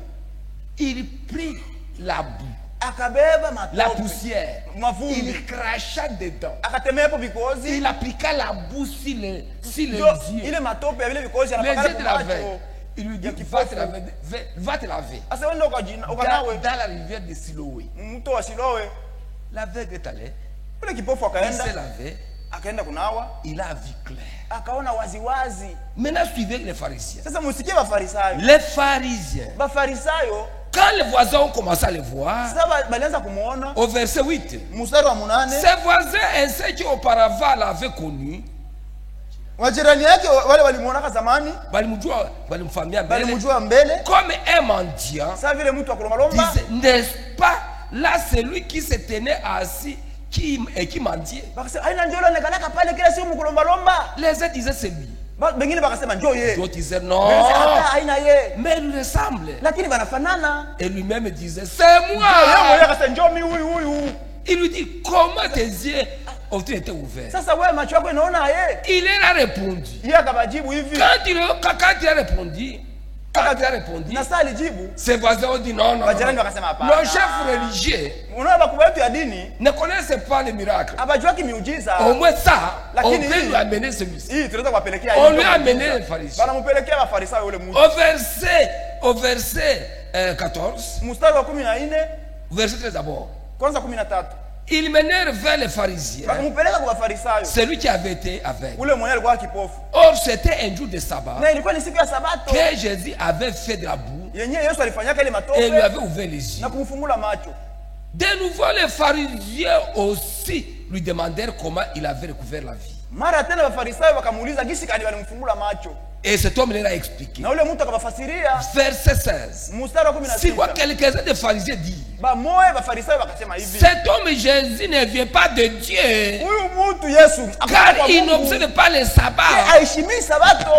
il prit la boue, akabeba la matope, poussière, mavumbi, il cracha dedans. akatemea hapo vikozi. Il appliqua la boue sur les Ndio yeux. ile matope ya vile vikozi Les anapakana yeux de kwa la veille. macho. Il lui dit, Ya va te kipofu. laver. Va te laver. Sasa wewe ndio ukanawe Dans la rivière de Siloé. mto wa Siloe. L'aveugle est allé. Ule kipofu Il akaenda, s'est lavé. akaenda kunawa, Il a vu clair. akaona waziwazi. Maintenant, suivez les pharisiens. Sasa musikie Bafarisayo. Les pharisiens, Bafarisayo quand les voisins ont commencé à les voir, sasa balianza kumuona au verset 8, mstari wa 8, ses voisins et ceux qui auparavant l'avaient connu, wajirani yake wale walimuona zamani, balimjua, balimfamia mbele, walimjua mbele, comme un mendiant, sasa vile mtu akulombalomba. disait, n'est-ce pas là celui qui se tenait assis qui mendiait? Bakasema aina ndio anaonekana pale kila siku mkulombalomba. Les uns disaient c'est lui. Bengine bakasema njoo yeye. D'autres disaient Bengine non. hata aina yeye. Mais il lui ressemble. Lakini banafanana. Et lui-même disait c'est Yeye mwenyewe moi. akasema njoo mimi huyu. Il lui dit comment tes yeux ont-ils été ouverts? Sasa wewe macho yako inaona yeye. Il leur a répondu. Yeye akabajibu hivi. Quand il a répondu, Na sasa alijibu. ses voisins ont dit non, non. Wajirani non. wakasema hapana. Nos chefs religieux Unaona bakubwa wetu ya dini ne connaissent pas les miracles. abajua kimiujiza. Au moins ça, on Lakini peut hii- lui amener celui-ci. Hii tunaweza kuwapelekea On hii lui a ndio amené muujiza. les pharisiens. Banampelekea Bafarisayo yule mtu. Au verset 14, Mstari wa 14 verset 13 d'abord. kwanza 13. Ils menèrent vers les pharisiens, Bakampeleka kwa Bafarisayo. celui qui avait été aveugle. Ule mwenye alikuwa kipofu. Or, c'était un jour de sabbat Na ilikuwa ni siku ya Sabato. que Jésus avait fait de la boue Yenyewe Yesu alifanyaka ile et matope lui avait ouvert les yeux. na kumfungula macho. De nouveau, les pharisiens aussi lui demandèrent comment il avait recouvert la vie. Mara tena Bafarisayo wakamuuliza gisi kani walimfungula macho. Et cet homme leur a expliqué. Na ule mtu akabafasiria Verset 16. mstari wa Si quoi 16. quelques-uns des pharisiens disent, Bamoe Bafarisayo wakasema hivi. cet homme Jésus ne vient pas de Dieu, Huyu mtu Yesu car kwa il Mungu. n'observe pas les sabbats. Aheshimii Sabato.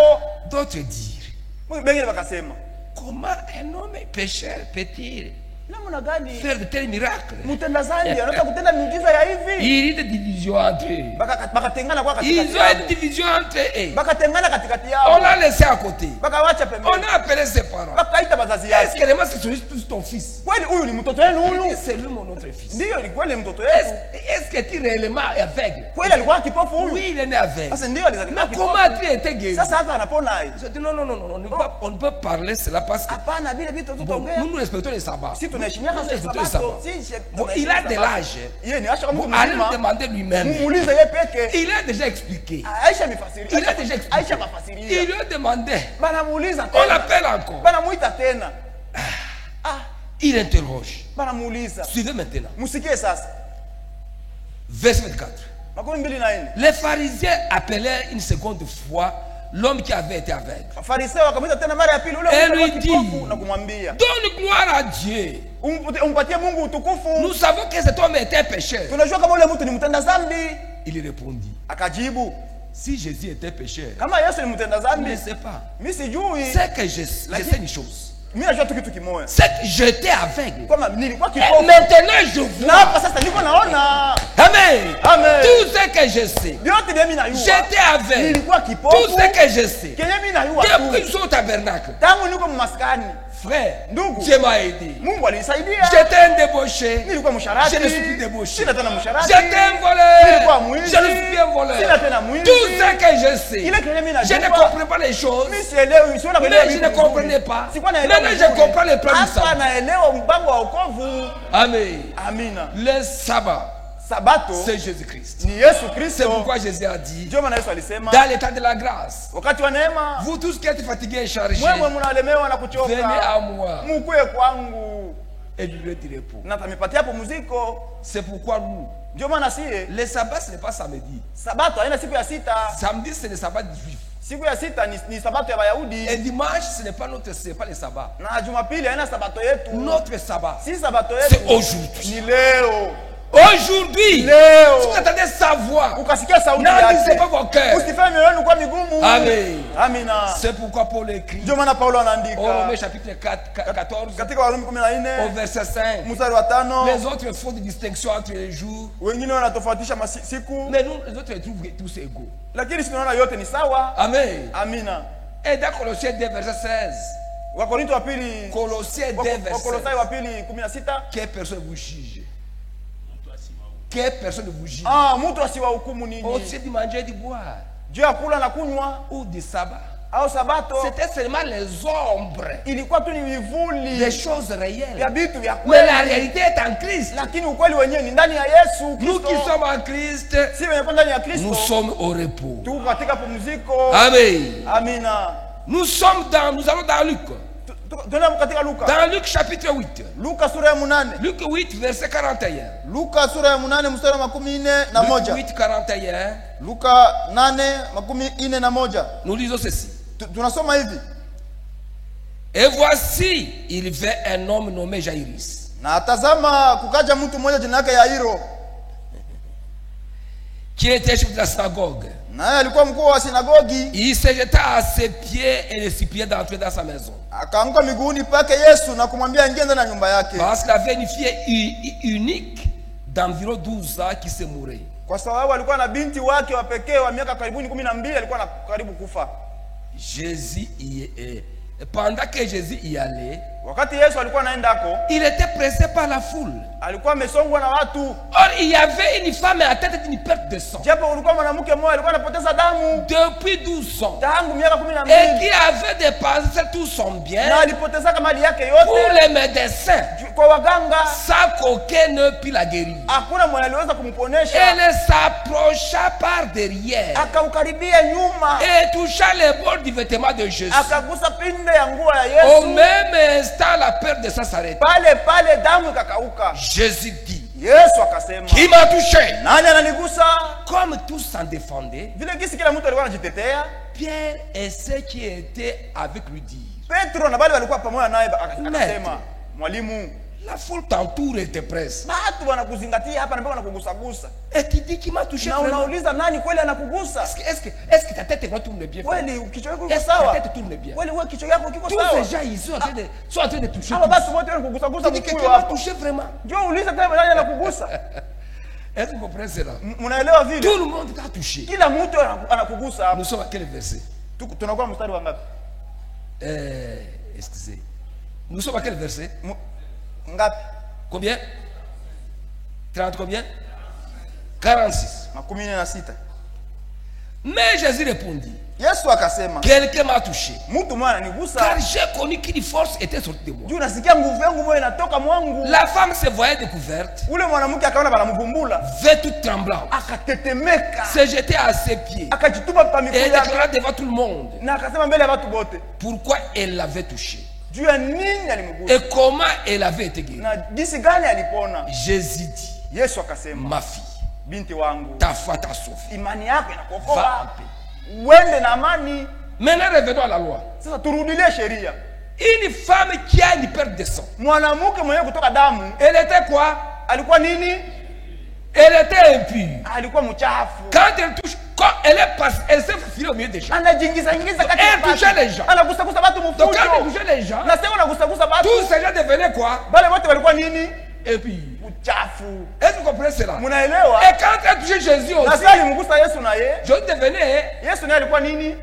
D'autres dirent, Bengine wakasema, comment un homme pécheur peut-il namna gani faire de tels miracles? mtenda zambi anaweza kutenda miujiza ya hivi? Il y a des divisions entre eux. Bakatengana kwa Ils katikati ont yao. une division entre eux. Bakatengana katikati On yao. l'a laissé à côté. Bakawacha On pembeni. a appelé ses parents. Bakaita bazazi Est-ce yake. que vraiment c'est tous ton fils? Kweli huyu ni mtoto wenu Il dit, huyu? c'est lui mon autre fils. Ndio, ni kweli mtoto wetu. Est-ce que tu es réellement aveugle? Kweli alikuwa kipofu huyu? Oui, il est né aveugle. Sasa ndio alizaliwa Mais comment kipofu. as-tu été guéri? Sasa hata anapona hai. Je dis non, non, non, non, on ne peut pas parler cela parce que Hapana, vile vitu bon, tutaongea. nous respectons les sabbats. Si tunaheshimia Nous hasa respectons les sabbats. Sabato. Si Bon, il a de l'âge. Yeye ni asha kama Bon, mtu allez lui mzima. demander lui-même. Muulize yeye peke. Il a déjà expliqué. Aisha mifasiri. Il a déjà expliqué. Aisha mafasiria. Il lui a demandé. Banamuuliza On tena. l'appelle encore. Banamuita tena. Il interroge. Banamuuliza. Suivez maintenant. Musikie sasa. Verset 24. 24. Les pharisiens appelèrent une seconde fois l'homme qui avait été aveugle. Farisayo akamwita tena mara ya pili ule Et mtu lui aliyekuwa kipofu dit, na kumwambia, donne gloire à Dieu. umpatie Mungu utukufu. Nous savons que cet homme était pécheur. Tunajua kama ule mtu ni mtenda dhambi. Il répondit, Akajibu, si Jésus était pécheur, kama Yesu ni mtenda je ne dhambi, sais pas. mimi sijui. C'est que je sais une chose. Mimi najua tu kitu kimoja. C'est que j'étais aveugle. Kama nilikuwa Et kipofu. maintenant je Na vois. hapa sasa niko naona. Amen. Amen. Tout ce que je sais. Vyote vya mimi najua. J'étais aveugle. Nilikuwa Tout kipofu. ce que je sais. Kenye mimi najua Depuis que tu. je suis au tabernacle. Tangu niko mmaskani. Frère, Ndugu. Dieu m'a aidé. Mungu alinisaidia. J'étais un débauché. Nilikuwa msharati. Je ne suis plus débauché. Sina tena msharati. J'étais un voleur. Nilikuwa mwizi. Je ne suis plus un voleur. Sina tena mwizi. Tout ce que je sais. Ile kenye mimi Je ne najua. comprends pas les choses. Mimi sielewi, siona Mais je ne comprenais pas. Maintenant je comprends le plan du Hapa sabbat. naelewa mpango wa wokovu. Amen. Amina. Le sabbat, Sabato c'est Jésus-Christ. ni Yesu C'est Kristo. pourquoi Jésus a dit, Ndio maana Yesu alisema, dans l'état de la grâce, wakati wa neema, vous tous qui êtes fatigués et chargés, mwewe mnalemewa na venez kuchoka, à moi mkuye kwangu et vivez du repos. na tamipatia pumziko. C'est pourquoi nous, Ndio maana sie le sabbat ce n'est pas samedi. Sabato haina siku ya sita. Samedi c'est le sabbat du juif. Siku ya sita ni Sabato ya Wayahudi, Et dimanche ce n'est pas le sabbat. na Jumapili haina Sabato yetu. Notre sabbat, Si Sabato c'est yetu aujourd'hui. ni leo. Aujourd'hui, Leo. si vous attendez sa voix, Ukasikia sauti n'endurcissez yake, pas vos cœurs. usifanye mioyo yenu kuwa migumu. Amen. Amina. C'est pourquoi Paul écrit Ndio maana Paulo au anaandika Romains chapitre 14, katika Warumi au 14 verset 5. mstari wa 5, Les autres font des distinctions entre les jours, wengine wanatofautisha siku, mais nous, les autres les trouvent tous égaux. lakini si tunaona yote ni sawa. Amen. Amina. Et dans Colossiens 2, verset 16, Wakorinto wa pili, Colossiens 2, verset Wakolosai 16, wa pili 16, que personne vous juge. Que personne ne vous juge. mtu asiwahukumu Au ninyi sujet de manger et de boire, juu ya kula na kunywa ou du sabbat, au Sabato. c'était seulement les ombres Ilikuwa tu ni vivuli des choses vya réelles. vitu vya Mais la kweli, réalité est en Christ. lakini ukweli wenyewe ni ndani ya Yesu Nous qui Kristo. sommes en Christ, Si wenye kwa ndani ya nous Kristo sommes au repos. tuko katika pumziko. Amen. Amina. Nous allons dans Luc. Tunaenda katika Luka. Dans Luc chapitre 8. Luka sura ya 8. Luc 8, verset 41. Luka sura ya 8 mstari wa 41. Luc 8, 41. Luka 8:41. Nous lisons ceci. Tunasoma hivi. Et voici, il vint un homme nommé Jairus, Na tazama kukaja mtu mmoja jina lake Yairo, qui était chef de la synagogue. naye alikuwa mkuu wa sinagogi. Il se jeta à ses pieds et le supplia d'entrer dans sa maison. Akaanguka miguuni pake Yesu na kumwambia ingie ndani ya nyumba yake, Parce qu'il avait une fille unique d'environ 12 ans qui se mourait. kwa sababu alikuwa na binti wake wa pekee wa miaka karibuni 12, alikuwa na karibu kufa. Jésus pendant que Jésus y allait, Wakati Yesu alikuwa anaendako, il était pressé par la foule. alikuwa amesongwa na watu. Or, il y avait une femme à tête d'une perte de sang Japo ulikuwa mwanamke mmoja alikuwa anapoteza damu depuis 12 ans tangu miaka et 12, qui avait dépensé tout son bien na alipoteza mali yake pour yote les médecins kwa waganga. sans qu'aucun ne pût la guérir. Hakuna mwenye aliweza kumponesha. Elle s'approcha par derrière Akaukaribia nyuma, et toucha les bords du vêtement de Jésus. akagusa pinde ya nguo ya Au Yesu. même instant, la perte de sang s'arrêta. Pale damu ikakauka. Jésus dit, Yesu akasema, qui m'a touché? nani ananigusa? Comme tous s'en défendaient, Vile gisi kila mtu alikuwa anajitetea, Pierre et ceux qui étaient avec lui dirent, Petro na bale walikuwa pamoja naye Maître. akasema, mwalimu, la foule t'entoure et te presse. watu wanakuzingatia hapa na mpaka wanakugusagusa. Et tu dis qui m'a touché Na vraiment? unauliza nani kweli anakugusa? Est-ce que ta tête tourne bien? Kweli kichwa chako kiko Est-ce que ta sawa? tête tourne bien? Kweli wewe kichwa chako kiko Tous sawa? ces gens ici sont en train de toucher. Hapa basi wote wanakugusagusa Tu dis que mkuu qui m'a hapa. touché vraiment? Njoo uliza tena nani anakugusa. Est-ce que vous comprenez cela? Mnaelewa vile? Tout le monde t'a touché. Kila mtu anakugusa hapa. Nous sommes à quel verset? Tunakuwa mstari wa ngapi? Excusez. Nous sommes à quel verset? Ngapi? Combien? 30 combien? 46. 16. Mais Jésus répondit, Yesu akasema, quelqu'un m'a touché, mtu mmoja ananigusa. car j'ai connu qu'une force était sortie de moi. Juu nasikia nguvu yangu moyo inatoka mwangu. La femme se voyait découverte, Ule mwanamke akaona banamvumbula, vêtue tremblante, akatetemeka, se jetait à ses pieds akajitupa pa miguu et yake déclara devant tout le monde na akasema mbele ya watu wote pourquoi elle l'avait touché juu ya nini alimgusa et comment elle avait été guérie. na jinsi gani alipona. Jésus dit, Yesu akasema, ma fille, binti wangu, ta foi t'a sauvé. imani yako Va en inakuokoa, paix. uende na amani. Maintenant, revenons à la loi. Sasa turudilie sheria. Une femme qui a une perte de sang, Mwanamke mwenye kutoka damu elle était quoi? alikuwa nini? Elle était impure. Alikuwa mchafu. Quand elle touche, quand elle est passée, elle s'est faufilée au milieu des gens. Anajiingiza ingiza kati Elle touchait les gens. Anagusagusa watu Donc quand elle mfujo. touchait les gens, Na sasa anagusagusa watu. tous ces gens devenaient quoi? Bale wote walikuwa nini? Impurs. Uchafu. Est-ce que vous comprenez cela? Munaelewa? Et quand elle touchait Jésus Na aussi, sasa alimgusa Yesu na yeye. Jésus devenait. Yesu naye alikuwa nini?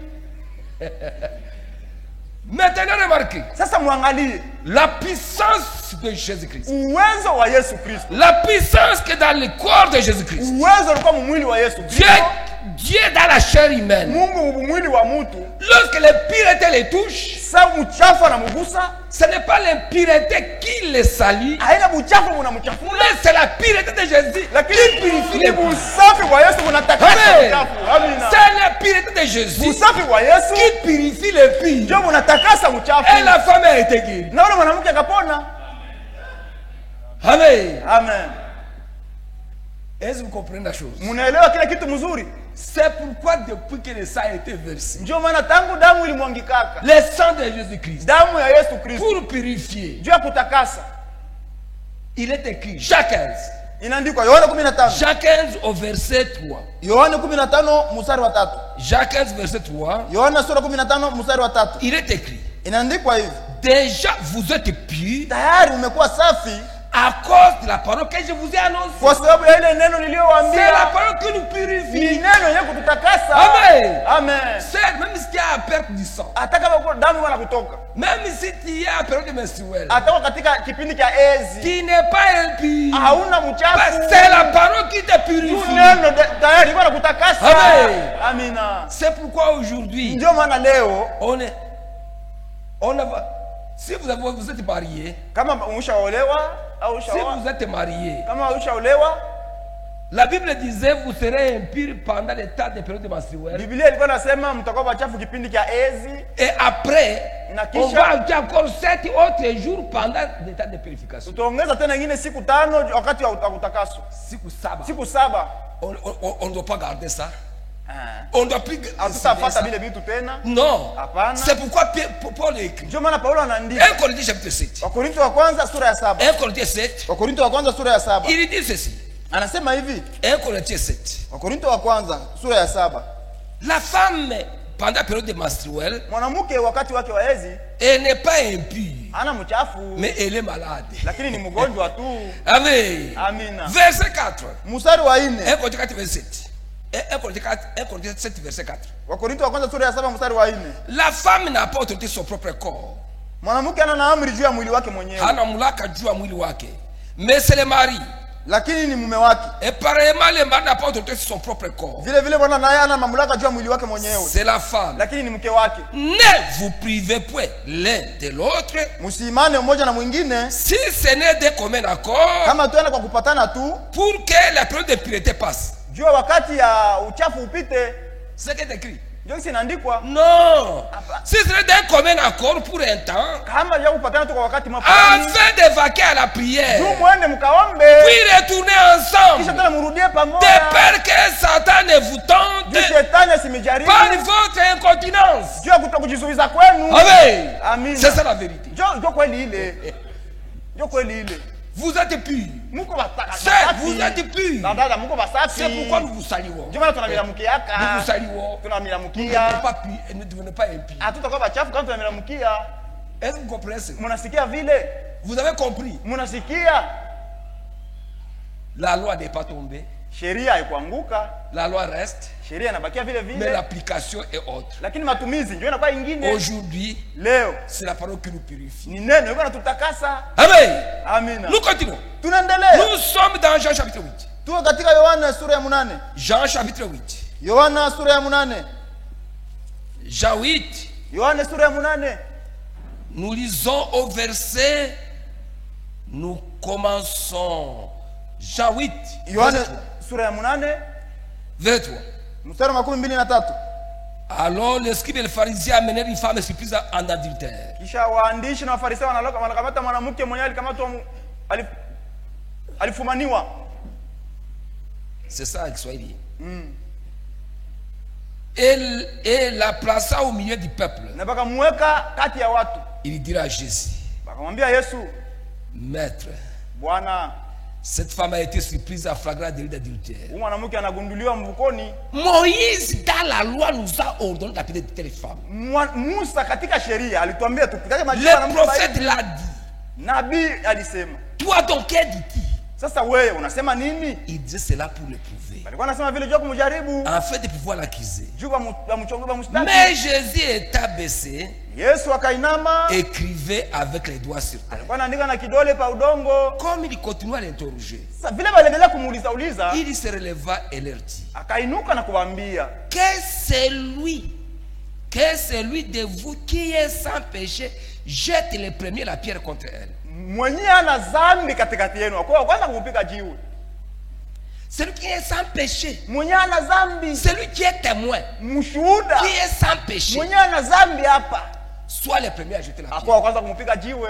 Maintenant remarquez, Sasa muangalie la puissance de Jésus-Christ. uwezo wa Yesu Kristo. La puissance qui est dans le corps de Jésus-Christ. Uwezo ulikuwa mwili wa Yesu Dieu, Kristo. Dieu dans la chair humaine. Mungu mwili wa mtu. Lorsque l'impureté les touche, Sasa mchafu anamugusa. ce n'est pas l'impureté qui les salit, Haina buchafu unamchafuna. mais c'est la pureté de Jésus Lakini qui purifie ni les usafi wa Yesu unatakasa Amen. uchafu. Amina. C'est la pureté de Jésus Usafi wa Yesu qui purifie les pires. ndio unatakasa uchafu. Et la femme a été guérie. Na yule mwanamke akapona. Amen. Amen. Est-ce que vous comprenez la chose? Munaelewa kila kitu mzuri? C'est pourquoi depuis que le sang a été versé, Ndio maana tangu damu ilimwangikaka. le sang de Jésus-Christ, Damu ya Yesu Kristo pour purifier, ndio ya kutakasa. il est écrit, Jacques 15. Inaandikwa Yohana 15. Jacques 15 au verset 3. Yohana 15 mstari wa 3. Jacques 15 verset 3. Yohana sura 15 mstari wa 3. Il est écrit, Inaandikwa hivi. déjà vous êtes purs Tayari umekuwa safi à cause de la parole que je vous ai annoncée. kwa sababu ya ile neno C'est la niliyowaambia. parole qui nous Ni purifie. neno yenye kututakasa. Amen. Amen. C'est même si tu as perte du sang, Hata kama kwa damu wana kutoka. même si tu as période menstruelle, Hata kwa katika kipindi cha ezi. qui n'est pas impur, Hauna parce mchafu. que c'est la parole qui te Ni purifie. neno tayari wana kutakasa. Amen. Amina. C'est pourquoi aujourd'hui, Ndio maana leo on a, si vous êtes marié, kama umeshaolewa au si ushaoa, vous êtes marié, kama ushaolewa, la Bible disait vous serez impur pendant les temps de période menstruelle. Biblia ilikuwa nasema mtakuwa wachafu kipindi cha ezi. Et après, Na on kisha- va ajouter encore 7 autres jours pendant les temps de purification. Tutaongeza tena ingine siku 5 wakati wa kutakaswa. Siku 7. On ne doit pas garder ça. On ne doit plus garder Hatutafuata ça. vile vitu tena. Non. Hapana. C'est pourquoi Paul écrit. Ndio maana Paulo anaandika 1 Corinthiens chapitre 7. Wakorintho wa kwanza sura ya 7. 1 Corinthiens 7. Wakorintho wa kwanza sura ya 7. Il dit ceci. Anasema hivi. 1 Corinthiens 7. Wakorintho wa kwanza sura ya 7. La femme, pendant la période menstruelle, Mwanamke wakati wake wa ezi elle n'est pas impure, hana mchafu, mais elle est malade. lakini ni mgonjwa tu. Amen. Amina. Verset 4. Mstari wa 4. 1 Corinthiens 4, verset 7. 1 Corinthiens 7, verset 4. Wakorintho wa kwanza sura ya 7 mstari wa 4. La femme n'a pas autorité sur son propre corps. Mwanamke ana amri juu ya mwili wake mwenyewe, Hana mulaka juu ya mwili wake. Mais c'est le mari. lakini ni mume wake. Et pareillement, le mari n'a pas autorité sur son propre corps. Vile vile bwana naye ana mamlaka juu ya mwili wake mwenyewe, C'est la femme. lakini ni mke wake. Ne vous privez point l'un de l'autre, Msiimane mmoja na mwingine, si ce n'est de commun accord, kama tuende kwa kupatana tu, pour que la période de pureté passe. juu ya wakati ya uchafu upite. C'est ce qui est écrit. Ndio inaandikwa. Non. Si ce n'est d'un commun accord pour un temps, Kama ya kupatana tu kwa wakati mafulani, afin de vaquer à la prière, juu mwende mkaombe, puis retourner kisha ensemble, tena mrudie de pamoja, peur que Satan ne vous juu tente shetani asimejaribu par votre incontinence. juu ya kutokujizuiza kwenu. Amen. Amina. C'est ça la vérité. Ndio kweli ile. Ndio kweli ile. Vous êtes purs. Muko basafi. C'est, vous êtes purs. Dada muko basafi. C'est pourquoi nous vous saluons. Ndio maana tunamilamukiaka. Nous vous saluons. Nous ne Tunamilamukia. devenons pas purs et nous ne devenons pas impies. Hatutakuwa bachafu kama tunamilamukia. Est-ce que vous comprenez ça? Mnasikia vile? Vous avez compris. Mnasikia? La loi n'est pas tombée. Sheria haikuanguka. La loi reste. Sheria inabakia vile Mais vile. l'application est autre. Lakini matumizi ndio inakuwa ingine. Aujourd'hui, Leo c'est la parole qui nous purifie. ni neno iko natutakasa. Amen. Amina. Nous continuons. Tunaendelea. Nous sommes dans Jean chapitre 8. Tuko katika Yohana sura ya 8. Jean chapitre 8. Yohana sura ya 8. Jean 8. Yohana sura ya 8. Nous lisons au verset. Nous commençons. Jean 8. Yohana verset 3. sura ya 8. Verset 3. Mstari wa 23. Alors les scribes et les pharisiens amenèrent une femme surprise en adultère. Kisha waandishi na Wafarisayo wanakamata mwanamke mwenye alikamatwa alifumaniwa. C'est ça, Kiswahili. et la plaça au milieu du peuple. na bakamweka kati ya watu. Il dira à Jésus, Bakamwambia Yesu, Maître, Bwana, cette femme a été surprise à flagrant délit d'adultère. huyu mwanamke anagunduliwa mbukoni. Moïse, dans la loi, nous a ordonné d'appeler de telles femmes. Musa katika sheria alituambia tupitaje majibu Le mwanamke. prophète l'a dit. Nabii alisema. Toi donc, qu'est dit-il? Sasa wewe unasema nini? Il disait cela pour l'éprouver, Alikuwa anasema vile jua kumjaribu. afin de pouvoir l'accuser. Juu bamchonge bamstaki. Mais Jésus est abaissé, Yesu akainama. écrivait avec les doigts sur terre. Alikuwa anaandika na kidole pa udongo. Comme il continue à l'interroger, Sasa vile waliendelea kumuuliza uliza, il se releva et leur dit, akainuka na kuwaambia, que celui de vous qui est sans péché jette le premier la pierre contre elle. mwenye ana dhambi katikati yenu kwa kwanza kumpiga jiwe. Celui qui est sans péché, Mwenye ana dhambi, celui qui est témoin, mshuhuda, qui est sans péché, mwenye ana dhambi hapa, soit le premier à jeter la pierre. kwa kwanza kumpiga jiwe.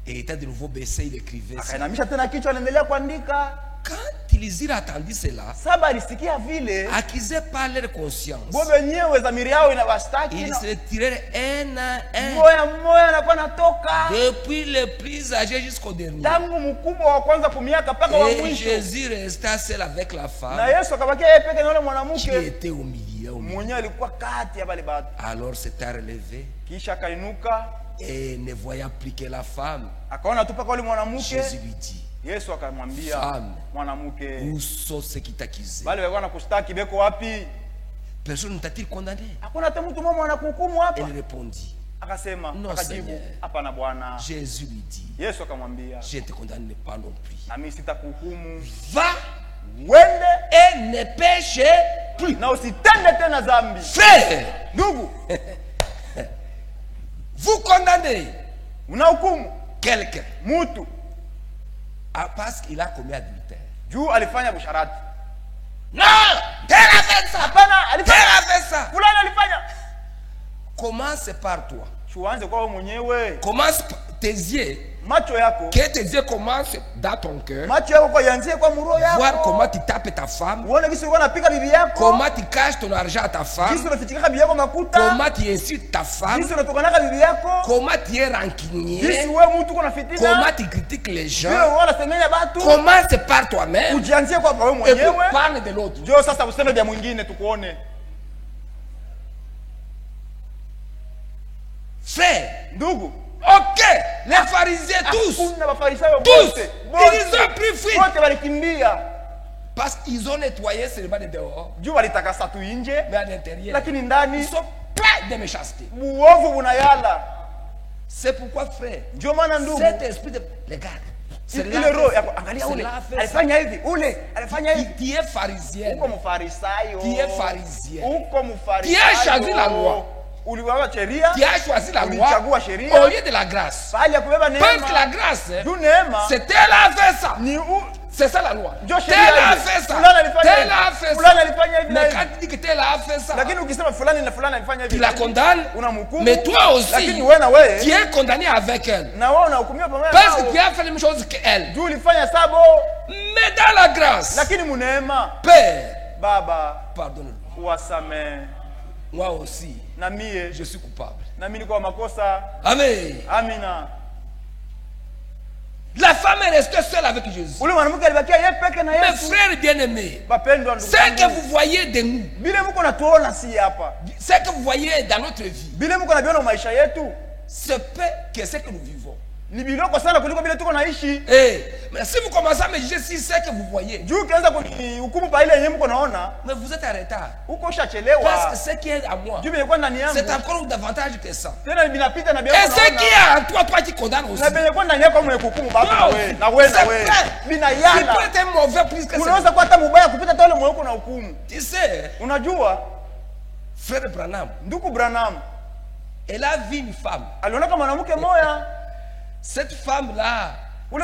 Et il était de nouveau baissé, il écrivait. Akainamisha tena kichwa, anaendelea kuandika. Quand ils eurent entendu cela, Saba alisikia vile, accusés par leur conscience, bo wenyewe dhamiri yao inawastaki. ils se retirèrent un à un, Moya moya anakuwa natoka depuis le plus âgé jusqu'au dernier. tangu mkubwa wa kwanza kumiaka mpaka wa Et mwisho. Jésus resta seul avec la Na femme Yesu akabakia yeye peke na yule qui mwanamke était au milieu. mwenye alikuwa kati ya wale watu. Alors s'était relevé Kisha akainuka, et ne voyant plus que la femme, akaona tu paka yule mwanamke. Jésus lui dit, Yesu akamwambia, Femme, mwanamke, où sont ceux qui t'accusaient? wale walikuwa nakustaki beko wapi? Personne ne t'a-t-il condamné? Hakuna hata mtu mmoja anakuhukumu hapa. Elle répondit, Akasema, Non, akajibu, Seigneur. hapana Bwana. Jésus lui dit, Yesu akamwambia, je ne te condamne pas non plus. na mimi sitakuhukumu. Va Wende et ne pêche plus. na usitende tena dhambi. Frère, Ndugu, vous condamnez unahukumu quelqu'un mtu parce qu'il a commis adultère. juu alifanya busharati. Non, tel a fait ça. Hapana, Tel alifanya a fait ça. fulani alifanya. Commence par toi. Tuanze kwa wewe mwenyewe. Commence par tes yeux. Macho yako, Que tes yeux commencent dans ton cœur. macho yako kwa yanzie kwa muro Voir yako. comment tu tapes ta femme. Uone kisi ulikuwa unapika bibi yako. Comment tu caches ton argent à ta Kisi femme. unafichika bibi yako makuta. Comment tu insultes ta femme. Kisi unatokanaka bibi yako. Comment tu es Kisi rancunier. wewe mtu uko na fitina. Comment tu critiques les Vile gens. unaona semenya watu. Commence par toi-même. Ujianzie kwa wewe Et puis mwenyewe. parle de l'autre. Njoo sasa useme vya mwingine tukuone. Frère. Ndugu, Ok. Les pharisiens tous. hakuna Mafarisayo Tous. wote. Ils ont pris fuite. Wote walikimbia. Parce qu'ils ont nettoyé seulement de dehors. Juu walitakasa tu nje, Mais à l'intérieur, lakini ndani ils sont pleins de méchanceté. uovu bunayala. C'est pourquoi, frère, Ndio maana ndugu, cet esprit de... Regarde. ile roho ya angalia ule cela fait ça. alifanya hivi, ule alifanya hivi. Qui est pharisien. Uko mfarisayo. Qui est pharisien. Uko mfarisayo. Qui a choisi la loi. Uliwawa sheria. Qui a choisi la loi Ulichagua sheria. au lieu de la grâce. Pahali ya kubeba Parce que la neema. grâce, Du neema. c'est elle a fait ça. Ni C'est ça la loi. Ndio Tel sheria a ile. fait ça. Fulani alifanya Tel hivi. a fait Fulani ça. alifanya hivi na Mais hivi. quand tu dis que tel a fait ça, Lakini ukisema fulani na fulani alifanya hivi. tu la condamnes. Unamhukumu. Mais toi aussi, Lakini wewe na wewe. tu es condamné avec elle. Na wewe unahukumiwa pamoja Parce que nao. tu as fait la même chose qu'elle. Juu ulifanya sabo. Mais dans la grâce, Lakini muneema. Père, Baba, pardonne-moi. uwasamee. Moi aussi, Na mie, je suis coupable. na mimi niko makosa. Amen. Amina. La femme est restée seule avec Jésus. Ule mwanamke alibakia yeye peke na Mes Yesu. frères bien-aimés, Bapendwa ndugu ce que zangu. vous voyez de nous, Bile mko natuona si hapa. ce que vous voyez dans notre vie, Bile mko nabiona maisha yetu. c'est peu que ce que nous vivons. Ni biloko sana kuliko bile tuko naishi. Mais si vous commencez à me juger si ce que vous voyez, Juu ukianza kuhukumu pa ile yenyewe mko naona, mais vous êtes en retard. uko Parce ushachelewa. que ce qui est à moi, Juu bilikuwa ndani yangu. c'est encore davantage que ça. Tena binapita na Et biako ce qui naona. est en toi, toi qui condamne aussi. Na bilikuwa ndani yako mwe kuhukumu baba na Non, wewe. Na wewe na c'est wewe. vrai. Bina Tu yana. peux être mauvais plus que ça. Unaweza kuwa hata mubaya kupita hata ule moyo wako na hukumu. Tu sais, Unajua, frère Branham, ndugu Branham elle a vu une femme. aliona kama mwanamke moya. Cette femme-là,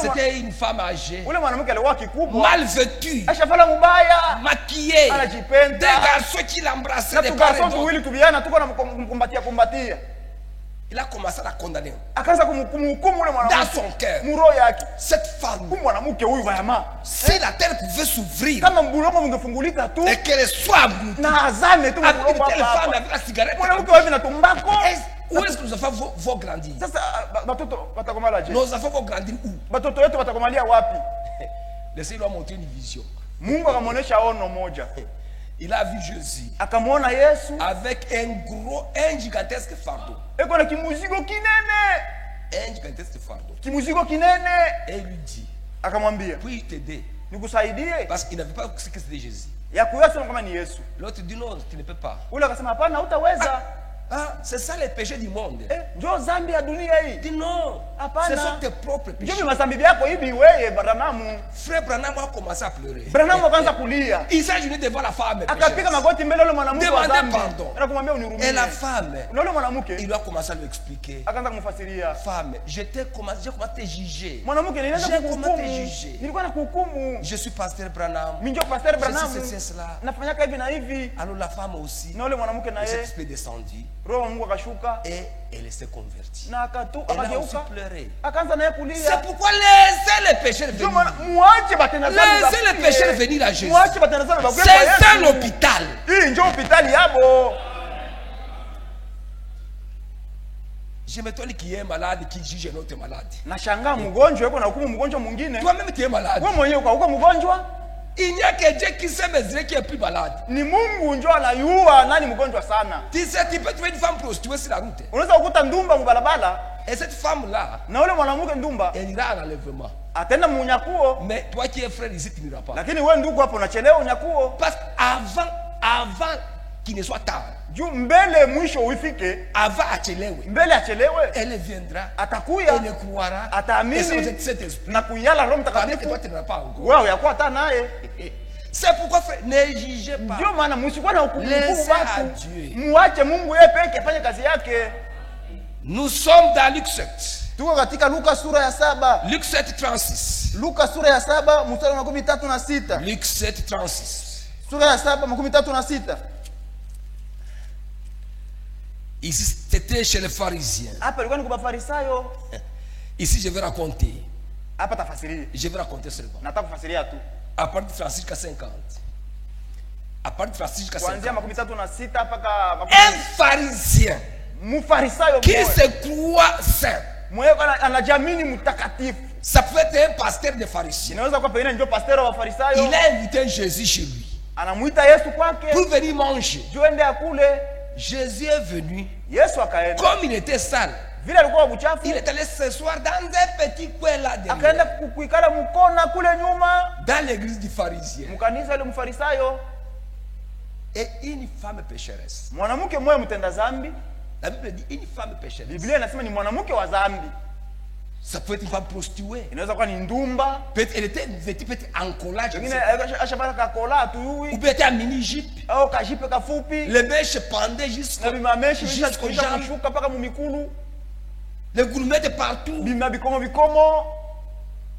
c'était une femme âgée, Ule mwanamke alikuwa kikubwa. mal vêtue, Ashafala mubaya. maquillée, des Anajipenda. garçons qui l'embrassaient Na de part et tugarson d'autre. tuwili tubiana tuko na kumkumbatia kumbatia. Il a commencé à la condamner. Akaanza kumhukumu ule Dans mwanamke son cœur, muro yake. cette femme, Huyu mwanamke huyu vayama. si la terre pouvait s'ouvrir Kama mbulongo mungefungulika tu et qu'elle soit abrutie, na azame tu avec mbulongo une telle hapa femme hapa. avec la cigarette, Mwanamke wewe na tumbako. où est-ce que nos enfants vont grandir? Sasa batoto batakomala je? Nos enfants vont grandir où? Batoto wetu batakomalia wapi? Le Seigneur lui a montré une vision. Mungu akamuonesha ono moja. Il a vu Jésus Akamwona Yesu avec un gigantesque fardeau. eko na kimuzigo kinene. Un gigantesque fardeau. Kimuzigo kinene. Et il lui dit, Akamwambia, puis-je t'aider? nikusaidie? Parce qu'il n'avait pas ce que c'était Jésus. Ya kuyasema kama ni Yesu. L'autre dit non, tu ne peux pas. Ule akasema hapana, hutaweza. Ah, c'est ça les péchés du monde. Njoo zambi ya dunia Il hii. dit non, Hapana. ce sont tes propres péchés. Njoo masambi yako hivi wewe Branham. Frère Branham a commencé à pleurer. Branham akaanza kulia. Il s'est agenouillé devant la femme. Akapiga magoti mbele ule mwanamke wa Demandez zambi. pardon. Anakumwambia unihurumie. Et la femme, Na ule mwanamke il lui a commencé à lui expliquer. akaanza kumfasiria. Femme, j'ai commencé à te juger. Mwanamke nilianza J'ai commencé à te kuhukumu. juger. Nilikuwa nakuhukumu. Je suis pasteur Branham. Mimi ndio pastor Branham. C'est cela. Nafanyaka hivi na hivi. Alors la femme aussi, Na ule mwanamke na le yeye Saint-Esprit est descendu roho wa Mungu akashuka et elle s'est convertie. na akatu Elle a aussi akageuka. pleuré. Akaanza naye C'est kulia. pourquoi laissez les pécheurs Ndio venir. maana muache batenda zambi. Laissez les pécheurs venir à Jésus. Muache batenda zambi bakwe kwa C'est un Yesu. hôpital. Hii ndio hospitali yabo. Je m'étonne qu'il y ait un malade qui juge un autre malade. Nashangaa mgonjwa yuko na hukumu mgonjwa mwingine. Toi-même, tu es malade. Wewe mwenyewe uko mgonjwa? Il n'y a que Dieu qui sait mesurer qui est plus malade. Ni Mungu ndio anayua nani mgonjwa sana. Tu sais, tu peux trouver une femme prostituée sur la route. Unaweza kukuta ndumba mbalabala Et cette femme-là, na ule mwanamke ndumba elle ira à l'enlèvement. atenda munyakuo, Mais toi qui es frère ici, tu n'iras pas. lakini wewe ndugu hapo unachelewa unyakuo. Parce qu'avant qu'il ne soit tard, Juu mbele mwisho uifike, avant achelewe, mbele achelewe, elle viendra, atakuya, elle croira, ataamini, et c'est cet esprit. na kuyala Roho Pendant que Mtakatifu. toi, tu n'iras pas encore. Wewe yakuwa hata naye. C'est pourquoi, frère, ne jugez pas. Ndio maana msikuwa na hukumu Laissez à watu. Dieu. Muache Mungu yeye peke afanye kazi yake. Nous sommes dans Luc 7. Tuko katika Luka sura ya 7. Luc 7, 36. Luka sura ya 7 mstari wa 36. Luc 7, 36. Sura ya 7 36. Ici, c'était chez les pharisiens. Hapa ilikuwa ni kwa Farisayo. Ici, je vais raconter. Hapa tafasiria. Je vais raconter seulement. Nataka kufasiria tu. À partir de 36 jusqu'à 50. À partir de 36 jusqu'à Kuanzia 50. 36 mpaka Un pharisien Mfarisayo qui mmoja. se croit saint. Mwewe anajiamini mtakatifu. Ça peut être un pasteur de pharisiens. Inaweza kuwa pengine ndio pastor wa Farisayo. Il a invité Jésus chez lui Anamuita Yesu kwake. pour venir manger. Juende akule. Jésus est venu. Yesu akaenda. Comme il était sale, Vile alikuwa buchafu. il est allé s'asseoir dans un petit coin là Akaenda derrière. kuikala mkona kule nyuma. Dans l'église du pharisien. Mkanisa ile Mfarisayo. Et une femme pécheresse. Mwanamke mmoja mtenda dhambi. La Bible dit une femme pécheresse. Biblia inasema ni mwanamke wa dhambi. Ça peut être une femme prostituée. Inaweza kuwa ni ndumba. Peut-être elle était vêtue peut-être en collage. Wengine ashapata kakola Ou tuyui. peut-être un mini jeep. Au kajipe kafupi. Les mèches pendaient Na jusqu'au bimameshi jusqu'aux bisha jambes. kushuka mpaka mumikulu. Les gourmettes partout. Bima bikomo.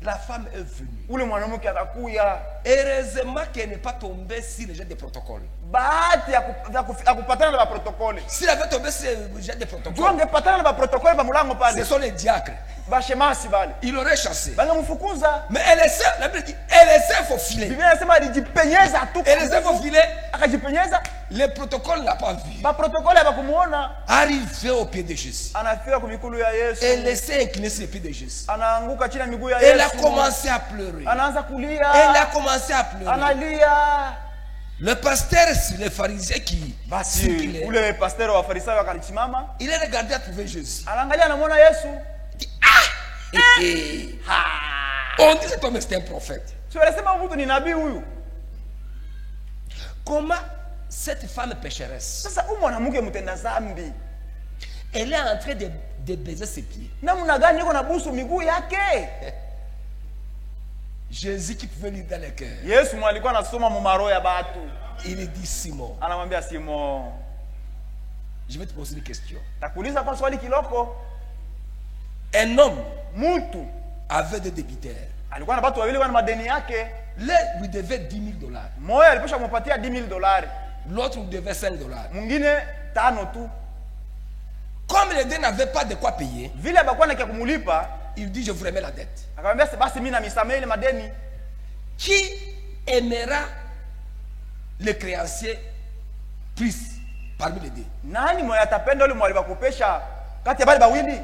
La femme est venue. Ule mwanamke akakuya. Heureusement qu'elle n'est pas tombée sur les gens des protocoles. Bahati ya kupatana na protokole. S'il avait tombé sur les gens des Juu protocoles, angepatana na protokole ba mulango ce pale. sont les diacres. Bashemasi bale. Il aurait chassé. Bangamfukuza. Mais elle essaie, la Bible dit, elle essaie faufiler. Biblia inasema alijipenyeza tu. Elle essaie faufiler. Akajipenyeza. Les protocoles ne l'ont pas vu. Ba protokole abakumuona. Arrivé au pied de Jésus. Anafika kwa mikulu ya Yesu. Elle essaie incliner sur les pieds de Jésus. Anaanguka chini ya miguu ya Elle a Yesu. commencé à pleurer. Anaanza kulia. Elle a commencé à pleurer. Analia. Le pasteur, les pharisiens qui Basi ule pastor wa Farisayo akalisimama. il est regardé à trouver Jésus. Anaangalia anamwona Yesu. On dit que cet homme est un prophète. Sio anasema mtu ni nabii huyu. Comment cette femme pécheresse, Sasa huyu mwanamke mtenda dhambi. elle est en train de baiser ses pieds. Namna gani yuko nabusu miguu yake? Jésus qui pouvait lire dans les cœurs. Yesu alikuwa anasoma mumaro ya batu. Il dit Simon, Anamwambia Simon, je vais te poser une question. takuuliza kwa swali kiloko. Un homme Mtu avait des débiteurs. alikuwa na watu wawili wana madeni yake. L'un lui devait 10 000 $. Mmoja aliposha kumpatia $10,000. L'autre lui devait 5 $. Mwingine 5 tu. Comme les deux n'avaient pas de quoi payer, vile abakuwa na kia kumulipa, il dit je vous remets la dette. akamwambia basi mimi namisamehe ile madeni. Qui aimera le créancier plus parmi les deux? Nani mwenye atapenda yule mwalimu akupesha kati ya bale bawili?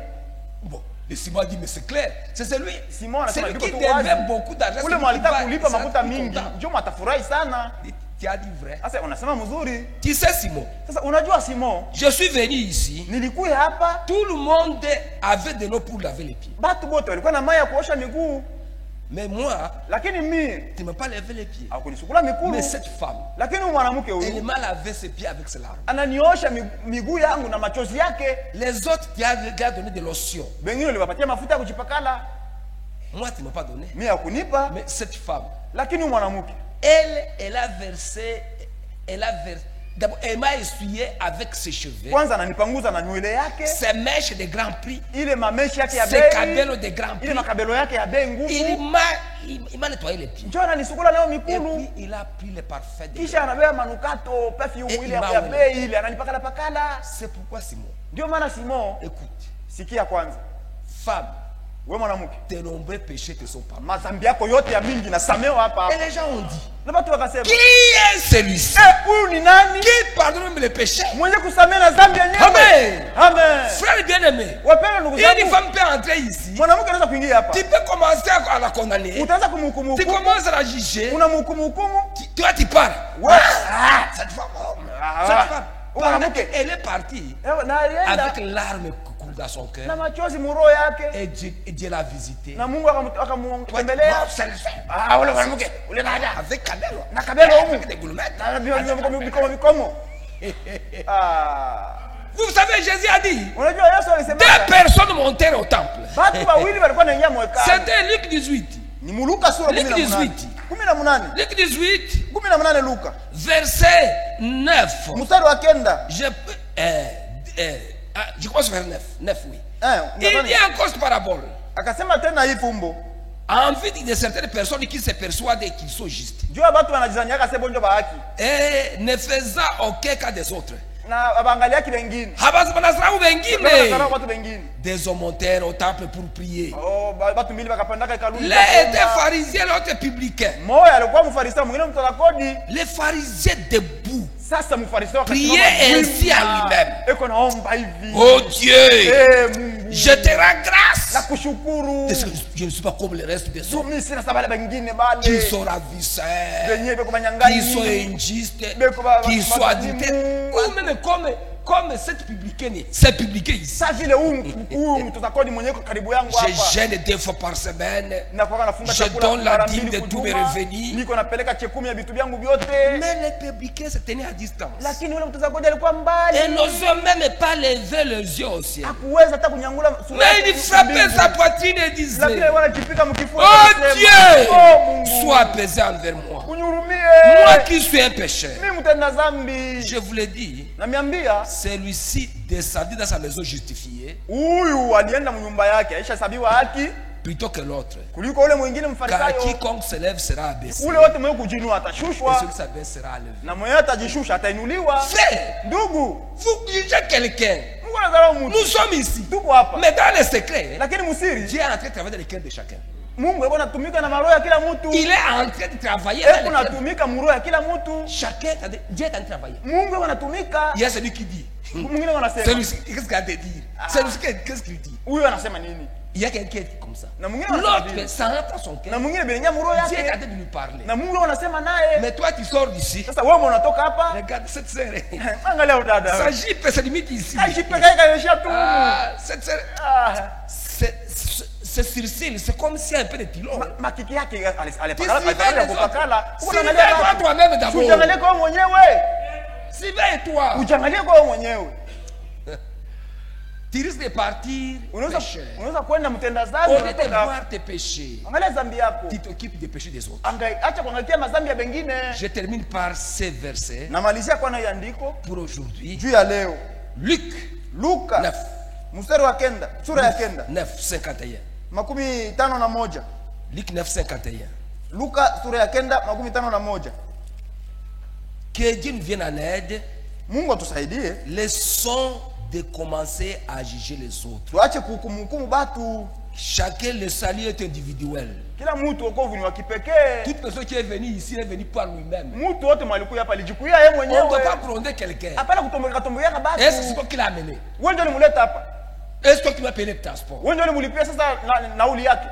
Bon, le Simon dit mais c'est clair, c'est celui Simon c'est anasema lui ndiko qui tu devait wazi. beaucoup d'argent. Ule mwalita kulipa makuta mingi, njoo atafurahi sana. Tu as dit vrai. Sasa unasema mzuri. Tu sais Simon, Sasa unajua Simon, je suis venu ici, nilikuwa hapa, tout le monde avait de l'eau pour laver les pieds. batu bote walikuwa na maji ya kuosha miguu, Mais moi, lakini mimi tu ne m'as pas lavé les pieds. hakunisukula mikono. Mais cette femme, Lakini mwanamke elle huyu m'a lavé ses pieds avec ses larmes. ananiosha miguu yangu na machozi yake. Les autres, tu as donné de lotion. Wengine waliwapatia mafuta ya kujipakala, Moi, tu ne m'as pas donné. mimi hakunipa. Mais cette femme, Lakini mwanamke elle a versé, d'abord, elle m'a essuyé avec ses cheveux, kwanza ananipanguza na nywele yake, ses mèches de grand prix, ile mameshi yake ya ses bei, cabellos de grand prix. ile makabelo yake ya bei nguvu, Il m'a nettoyé les pieds. njoo ananisukula leo Et mikulu, puis, il a pris le parfum de kisha anabeba manukato perfume ile ya bei ile ananipakala pakala. C'est pourquoi Simon, Ndio maana Simon, écoute, sikia kwanza, femme, wewe mwanamke, tes nombreux péchés te sont pardonnés. mazambi yako yote ya mingi nasamehewa hapa. Et les gens ont dit, Na watu wakasema, qui est celui-ci huyu ni nani? qui pardonne même les péchés? Mwenye kusamehe na dhambi yenyewe. Amen. Amen. Frère bien-aimé, Wapendwa ndugu une zangu, femme peut entrer ici, mwanamke anaweza kuingia hapa. tu peux commencer à la condamner, Utaanza kumhukumu, tu commences à la juger, unamhukumu. toi tu pars. Ouais. Cette femme, Ah. cette femme, Mwanamke. elle est partie Na alienda avec larmes coulent dans son cœur. na machozi muro yake, Et Dieu l'a visité. na Mungu akamtembelea. Ule mwanamke ule dada Avec Cabello. na kabelo humu Avec des goulemettes. na mikomo. Vous savez, Jésus a dit, Unajua Yesu alisema deux personnes montèrent au temple. watu wawili walikuwa wanaingia mwekani. C'était Luc 18. Ni Luka sura Luc 18. 18. Luc 18, 18 Luka. verset 9. Mstari wa 9. Je crois que c'est vers 9. 9, oui. Il Il dit encore cette parabole. akasema tena hii fumbo. En vue de certaines personnes qui se persuadent qu'ils sont justes. Juu ya watu wanajizanyaka sebo njo bahaki. Et ne faisant aucun cas des autres. Na wabangalia ki wengine. Wanasahau wengine. Wanasahau watu wengine. Des hommes montèrent au temple pour prier. Oh, watu mbili wakapandaka hekaluni. L'un était pharisien, l'autre publicain. Mmoja alikuwa mfarisayo, mwingine mtoza kodi. Les pharisiens debout Sasa mfarisayo priait ainsi à lui-même. Eko naomba hivi. Oh Dieu, Mungu, je te rends grâce. nakushukuru. Parce que je ne suis pas comme le reste des hommes Mimi sina sabale bengine bale. qui sont ravisseurs, Benye beko banyangani. qui sont injustes, Beko qui sont addictés, ou même comme cette publicaine, c'est publicain ici. Sasa vile huyu mtoza kodi mwenye yuko karibu yangu hapa. Je gêne 2 fois par semaine. Na kwa nafunga Je chakula donne la mara dîme mbili de tous mes kujuma. revenus. Niko napeleka chekumi ya vitu vyangu vyote. Mais les publicains se tenaient à distance. Lakini yule mtoza kodi alikuwa mbali. Et n'osait même pas lever les yeux au ciel. Hakuweza hata kunyangula sura Mais yake il frappait mbingu. sa poitrine et Lakini disait, alikuwa anajipika mkifua. oh akasema, Dieu, oh Mungu, sois apaisé envers moi. unyurumie. Moi qui suis un pécheur. Mimi mtenda dhambi. Je vous l'ai dit, Namiambia celui-ci descendit dans sa maison justifié huyu alienda mnyumba yake aisha sabiwa haki plutôt que l'autre. kuliko ule mwingine Car mfarisayo. quiconque se lève sera abaissé. Ule wote mwenye kujinua Et atashushwa celui qui s'abaisse sera élevé. na mwenye atajishusha atainuliwa. Frère, Ndugu, vous jugez quelqu'un. Mungu anadharau mtu. Nous sommes ici. Tuko hapa. Mais dans les secrets, Lakini musiri Dieu est en train de travailler dans le cœur de chacun. Mungu yuko anatumika na maroho ya kila mtu. Il est en train de travailler dans Yuko le cœur. anatumika mroho ya kila mtu. Chacun, Dieu est en train de travailler. Mungu yuko anatumika. Il y a celui qui dit. Mwingine wanasema. Celui-ci, qu'est-ce qu'il a à te dire? Celui-ci, qu'est-ce qu'il dit? Huyu anasema nini? Il y a quelqu'un qui est comme ça. Na mwingine anasema L'autre, nini? ça rentre dans son Na cœur. mwingine benenya mroho Dieu est en yake. train de lui parler. Na Mungu anasema naye. Mais toi, tu sors d'ici. Sasa wewe unatoka hapa? Regarde cette sœur. Angalia udada. Sa jupe se limite ici. Ajipeka ikaishia tu. Cette sœur, Ah. ce sourcil, c'est comme si un peu de pilon. Makiki yake Tu alipakala surveilles alipakala les kupakala. autres. Surveille-toi toi-même d'abord. Ujiangalie kwa wewe mwenyewe. Surveille-toi. Ujiangalie kwa wewe mwenyewe. Tu risques de partir pécheur. Unaweza kwenda mtenda dhambi Au lieu de unatoka. voir tes péchés, Angalia dhambi yako. tu t'occupes des péchés des autres. Acha kuangalia madhambi ya wengine. Je termine par ces versets Namalizia kwa na andiko pour aujourd'hui. juu ya leo. Luc Luka 9, mstari wa 9, sura ya 9, 9:51. 51. Luc 9:51. Luka sura ya 9, 51. Que Dieu nous vienne en aide. Mungu atusaidie. Laissons de commencer à juger les autres. tuache kuhukumu batu. Chacun, le salut est individuel. Kila mtu wokovu ni wa kipekee. Toute personne qui est venue ici est venue par lui-même. Mtu wote malikuya hapa alijikuya yeye On ne mwenyewe. doit pas gronder quelqu'un. Hapana kutombeka batu. Est-ce que c'est toi qui l'as amené? Wewe ndio ulimleta hapa. Est-ce que toi qui m'as payé le transport? Wewe ndio ulimlipia sasa nauli yake.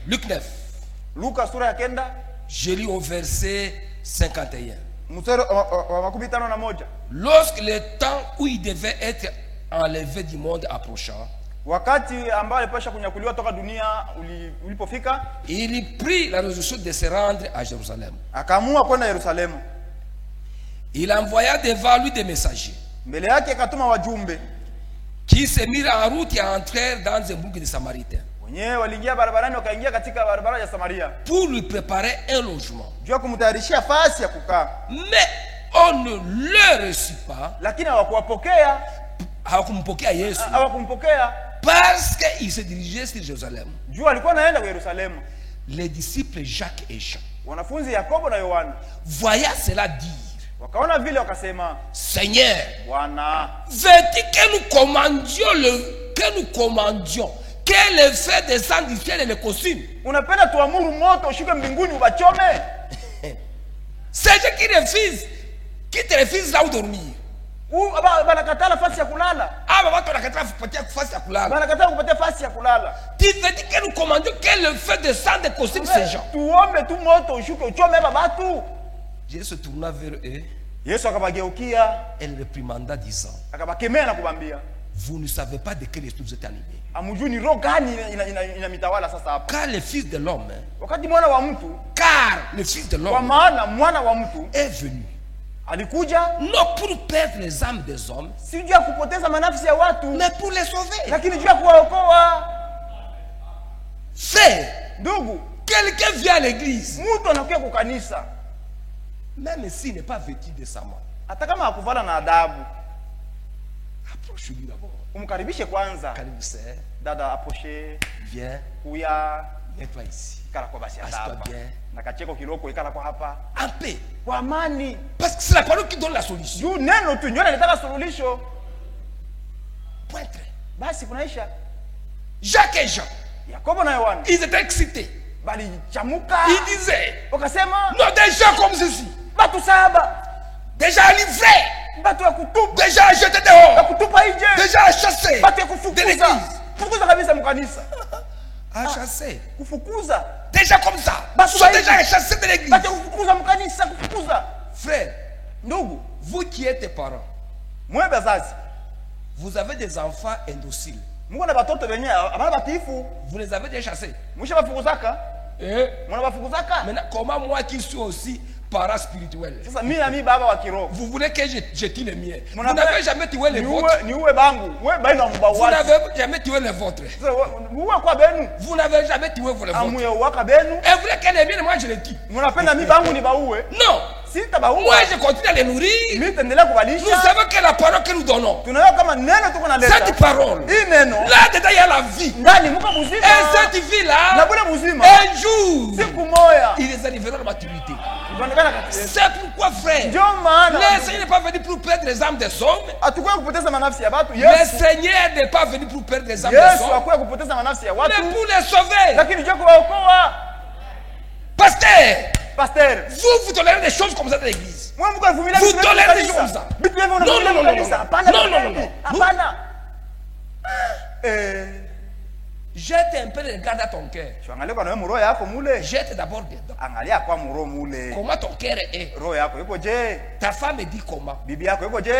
Luc 9. Luka sura ya 9 Je lis au verset 51. mstari wa 51. Lorsque le temps où il devait être enlevé du monde approcha, Wakati ambao alipasha kunyakuliwa toka dunia ulipofika, il prit la résolution de se rendre à Jérusalem. akaamua kwenda Yerusalemu. Il envoya devant lui des messagers Mbele yake akatuma wajumbe qui se mirent en route et entrèrent dans un bourg de Samaritains wenyewe waliingia barabarani, wakaingia katika barabara ya Samaria pour lui préparer un logement. juu ya kumtayarishia fasi ya kukaa, Mais on ne le reçut pas. lakini hawakuwapokea, Hawakumpokea Yesu hawakumpokea parce qu'il se dirigeait sur Jérusalem. juu alikuwa anaenda kwa Yerusalemu. Les disciples Jacques et Jean, Wanafunzi Yakobo na Yohana voyant cela, dire: wakaona vile, wakasema, Seigneur, Bwana, veux-tu que nous commandions que le feu descende du ciel et le consume? unapenda tuamuru moto ushuke mbinguni ubachome? C'est Dieu qui te refuse là où dormir. Banakataa nafasi ya kulala, Aba watu wanakataa kupatia nafasi ya kulala. banakataa kupatia nafasi ya kulala. Tu veux dire que nous commandions que le feu descende et consume ces gens? Tuombe tu moto ushuke uchome hapa batu. Jésus se tourna vers eux Yesu akabageukia et le réprimanda, disant: akabakemea na kubambia, Vous ne savez pas de quel esprit vous êtes animés. amujui ni roho gani inamitawala sasa hapa. Car le Fils de l'homme, Wakati mwana wa mtu, car le Fils de kwa l'homme maana mwana wa mtu est venu, alikuja non pour perdre les âmes des hommes, si juu ya kupoteza manafsi ya watu, mais pour les sauver. lakini juu ya kuwaokoa. Frère, Ndugu, quelqu'un vient à l'église, mtu anakuja kukanisa même s'il n'est pas vêtu décemment, hata kama hakuvala na adabu, approche-lui d'abord. umkaribishe kwanza. Karibu sœur, Dada aposhe viens, kuya mets-toi ici. ikala kwa basi Asitoa hapa bien. na kacheko kiloko ikala kwa hapa En paix. kwa amani, Parce que c'est la parole qui donne la solution. juu neno tu ndio linataka suluhisho. Pointre. Basi kunaisha. Jacques et Jean, Yakobo na Yohana ils étaient excités. balichamuka, Ils disaient: wakasema non, des gens comme ceci, batu saba, déjà livrés, batu ya kutupa, déjà jetés ya dehors, kutupa nje, déjà chassés batu ya de kufukuza, l'église. kufukuza kabisa mkanisa, À chasser. kufukuza Déjà comme ça. Batu Ils sont baïdi. déjà chassés de l'église. batu ya kufukuza mkanisa, kufukuza. Frère, Ndugu, vous qui êtes parents, mwe bazazi, vous avez des enfants indociles. muko na batoto benye abana batifu, Vous les avez déjà chassés. mwisha bafukuzaka, Et mwana bafukuzaka. maintenant, comment moi qui suis aussi parent spirituel, Sasa mimi na mimi baba wa kiroho, vous voulez que je tue les miens? Vous Mwana n'avez pe- jamais tué les vôtres. ni uwe bangu, wewe baina Vous mbawati. n'avez jamais tué les vôtres. Sasa uwe kwa benu, Vous n'avez jamais tué les vôtres. amuye uwaka benu. Et vous voulez que les miens, moi je les tue? Mnapenda mimi bangu ni bauwe. Non. Sita Moi bauwe. je continue à les nourrir. Mimi tendelea Nous kubalisha. savons que la parole que nous donnons, Tunayo kama neno tuko na cette leta. parole, Hii neno là-dedans il y a la vie. ndani mko mzima. Et cette Na vie-là, bure mzima. un jour, Siku moja. ils arriveront à la maturité. Tunaonekana katika. C'est pourquoi, frère, Ndio maana le Seigneur n'est pas venu pour perdre les âmes des hommes. atakuwa kupoteza manafsi ya watu. Le Yesu. Seigneur n'est pas venu pour perdre les âmes des Yesu hommes, hakuwa kupoteza manafsi ya watu, mais pour les sauver. lakini je kuwaokoa. Pasteur, Pasteur, vous tolérez des choses comme ça dans l'église. mwe mko vumilia Vous tolérez des choses comme ça. Bitu hivyo Non, unavumilia non, non, kanisa. non. Hapana. Non, non, non, non. Hapana. Jette un peu de regard à ton cœur. Tuangalie kwa roho yako mule. Jette d'abord dedans. Angalia kwa roho mule. Comment ton cœur est. Roho yako yuko je? Ta femme dit comment. Bibi yako yuko je?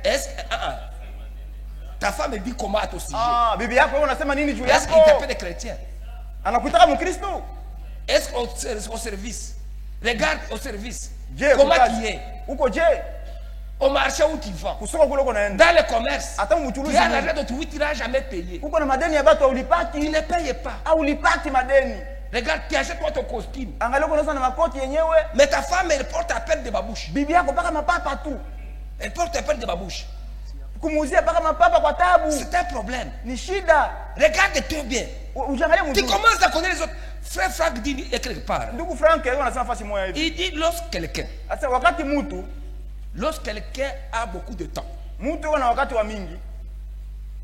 Est-ce ta femme dit comment à ton sujet. Ah, bibi yako wewe unasema nini juu Est-ce qu'il yako? t'appelle chrétien? Anakuitaka Mkristo? Est-ce qu'au service? Regarde au service. Je, Comment kukazi. tu es? Uko je? Au marché où tu vends. Kusoko kule uko naenda. Dans le commerce. Hata Tu mchuruzi. as l'argent dont tu n'iras jamais payer. Uko na madeni ya watu Tu haulipati. ne payes pas. Haulipati madeni. Regarde, tu achètes toi ton costume. Angalia uko na makoti yenyewe. Mais ta femme, elle porte à peine de babouche. Bibi yako paka mapapa tu. Elle porte à peine de babouche. Kumuuzia paka mapapa kwa tabu. C'est un problème. Ni shida. Regarde-toi bien. Ujangalie Tu mzuri. commences à connaître les autres. Frère Franck dit quelque part. Ndugu Frank yeye anasema fasi moja hivi. Il dit lorsque quelqu'un Sasa wakati mtu Lorsque quelqu'un a beaucoup de temps, Mtu uko na wakati wa mingi.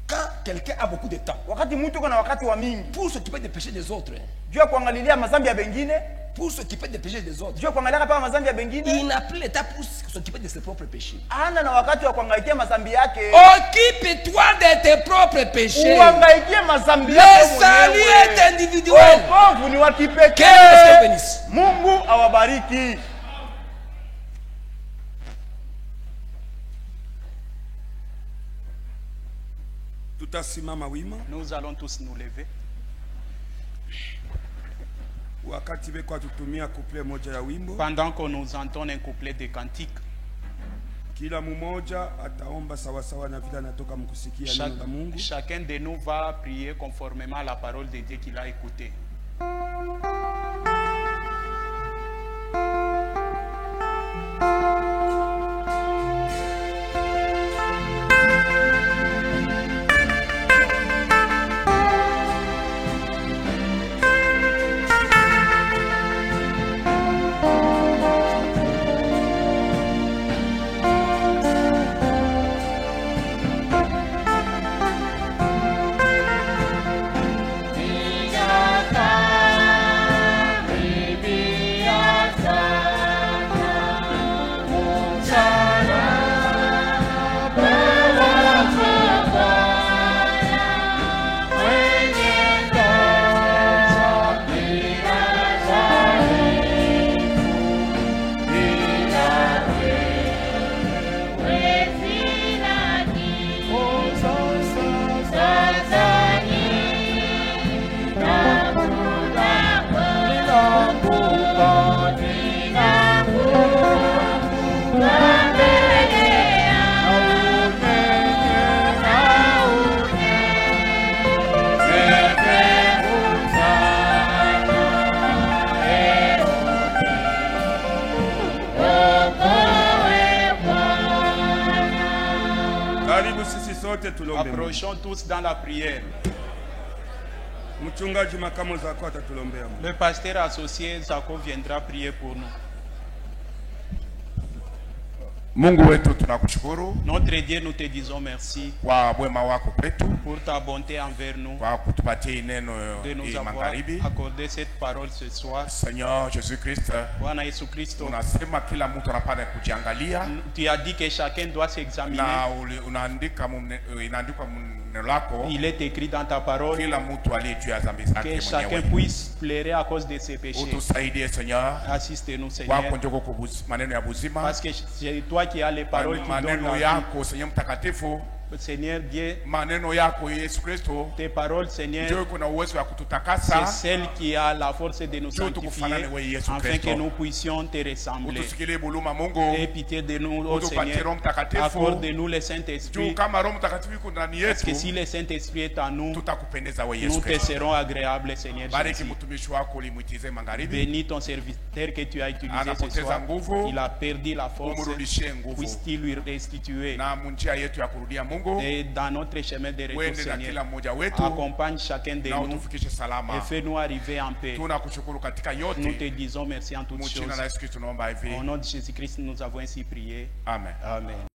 quand quelqu'un a beaucoup de temps Wakati mtu uko na wakati wa mingi. pour s'occuper des péchés des autres, Juu ya kuangalilia mazambi ya bengine. pour s'occuper des péchés des autres, Juu ya kuangalia kama mazambi ya bengine. il n'a plus le temps pour s'occuper de ses propres péchés. Hana na wakati wa kuangaikia mazambi yake. Occupe-toi de tes propres péchés. Uangaikie mazambi Le yake salut mwenyewe. est individuel. Wokovu ni wa Que Dieu kipekee. bénisse. Mungu awabariki. Tutasimama wima Nous allons tous nous lever. wakati beko tutumia couple moja ya wimbo. Pendant qu'on nous entonne un couplet de cantiques, Kila mmoja ataomba sawasawa na vile anatoka mkusikia neno la Mungu. chacun de nous va prier conformément à la parole de Dieu qu'il a écoutée. Karibu sisi sote tulombe. Approchons tous dans la prière. Mchungaji makamu zako atatulombea. Le pasteur associé Zako viendra prier pour nous. Mungu wetu tunakushukuru Notre Dieu, nous te disons merci kwa wema wako kwetu, pour ta bonté envers nous, kwa kutupatia neno de nous hii avoir magharibi. accordé cette parole ce soir. Seigneur Jésus Christ, Bwana Yesu Kristo, unasema kila mtu anapaswa kujiangalia tu as dit que chacun doit s'examiner. na inaandikwa neno lako, Il est écrit dans ta parole kila mtu aliye juu ya dhambi zake que chacun mwenyewe. puisse pleurer à cause de ses péchés. Utusaidie Seigneur, Assiste-nous, Seigneur, wako njoko kwa maneno ya buzima, parce que c'est toi qui as les paroles qui donnent maneno la vie. yako Seigneur mtakatifu, Seigneur Dieu, maneno yako Yesu Kristo tes paroles, Seigneur, ndio kuna uwezo wa c'est kututakasa, celle qui a la force de nous Dieu sanctifier, tukufanane wewe Yesu afin Kristo. que nous puissions te ressembler. utusikilie buluma Mungu, Aie pitié de nous, ô utupatie Roho Seigneur. Mtakatifu. Accorde-nous le Juu Saint-Esprit, kama Roho Mtakatifu yuko ndani parce que yetu, si le Saint-Esprit est en nous, tutakupendeza wewe nous Yesu te Kristo. serons agréables, Seigneur Bariki Jésus. mtumishi wako ulimwitize magharibi, Bénis ton serviteur que tu as utilisé ce anapoteza soir. nguvu, Il a perdu la force. umrudishie nguvu, Puisse-t-il lui restituer. na munjia yetu ya kurudia Mungu, Et dans notre chemin de retour, uende na kila Seigneur, mmoja wetu accompagne chacun de na nous utufikishe et salama. fais-nous arriver en paix. Tunakushukuru katika Nous te yote, disons merci en toutes mjina choses. la Yesu Kristo tunaomba hivi, Au nom de Jésus-Christ, nous avons ainsi prié. amen. Amen.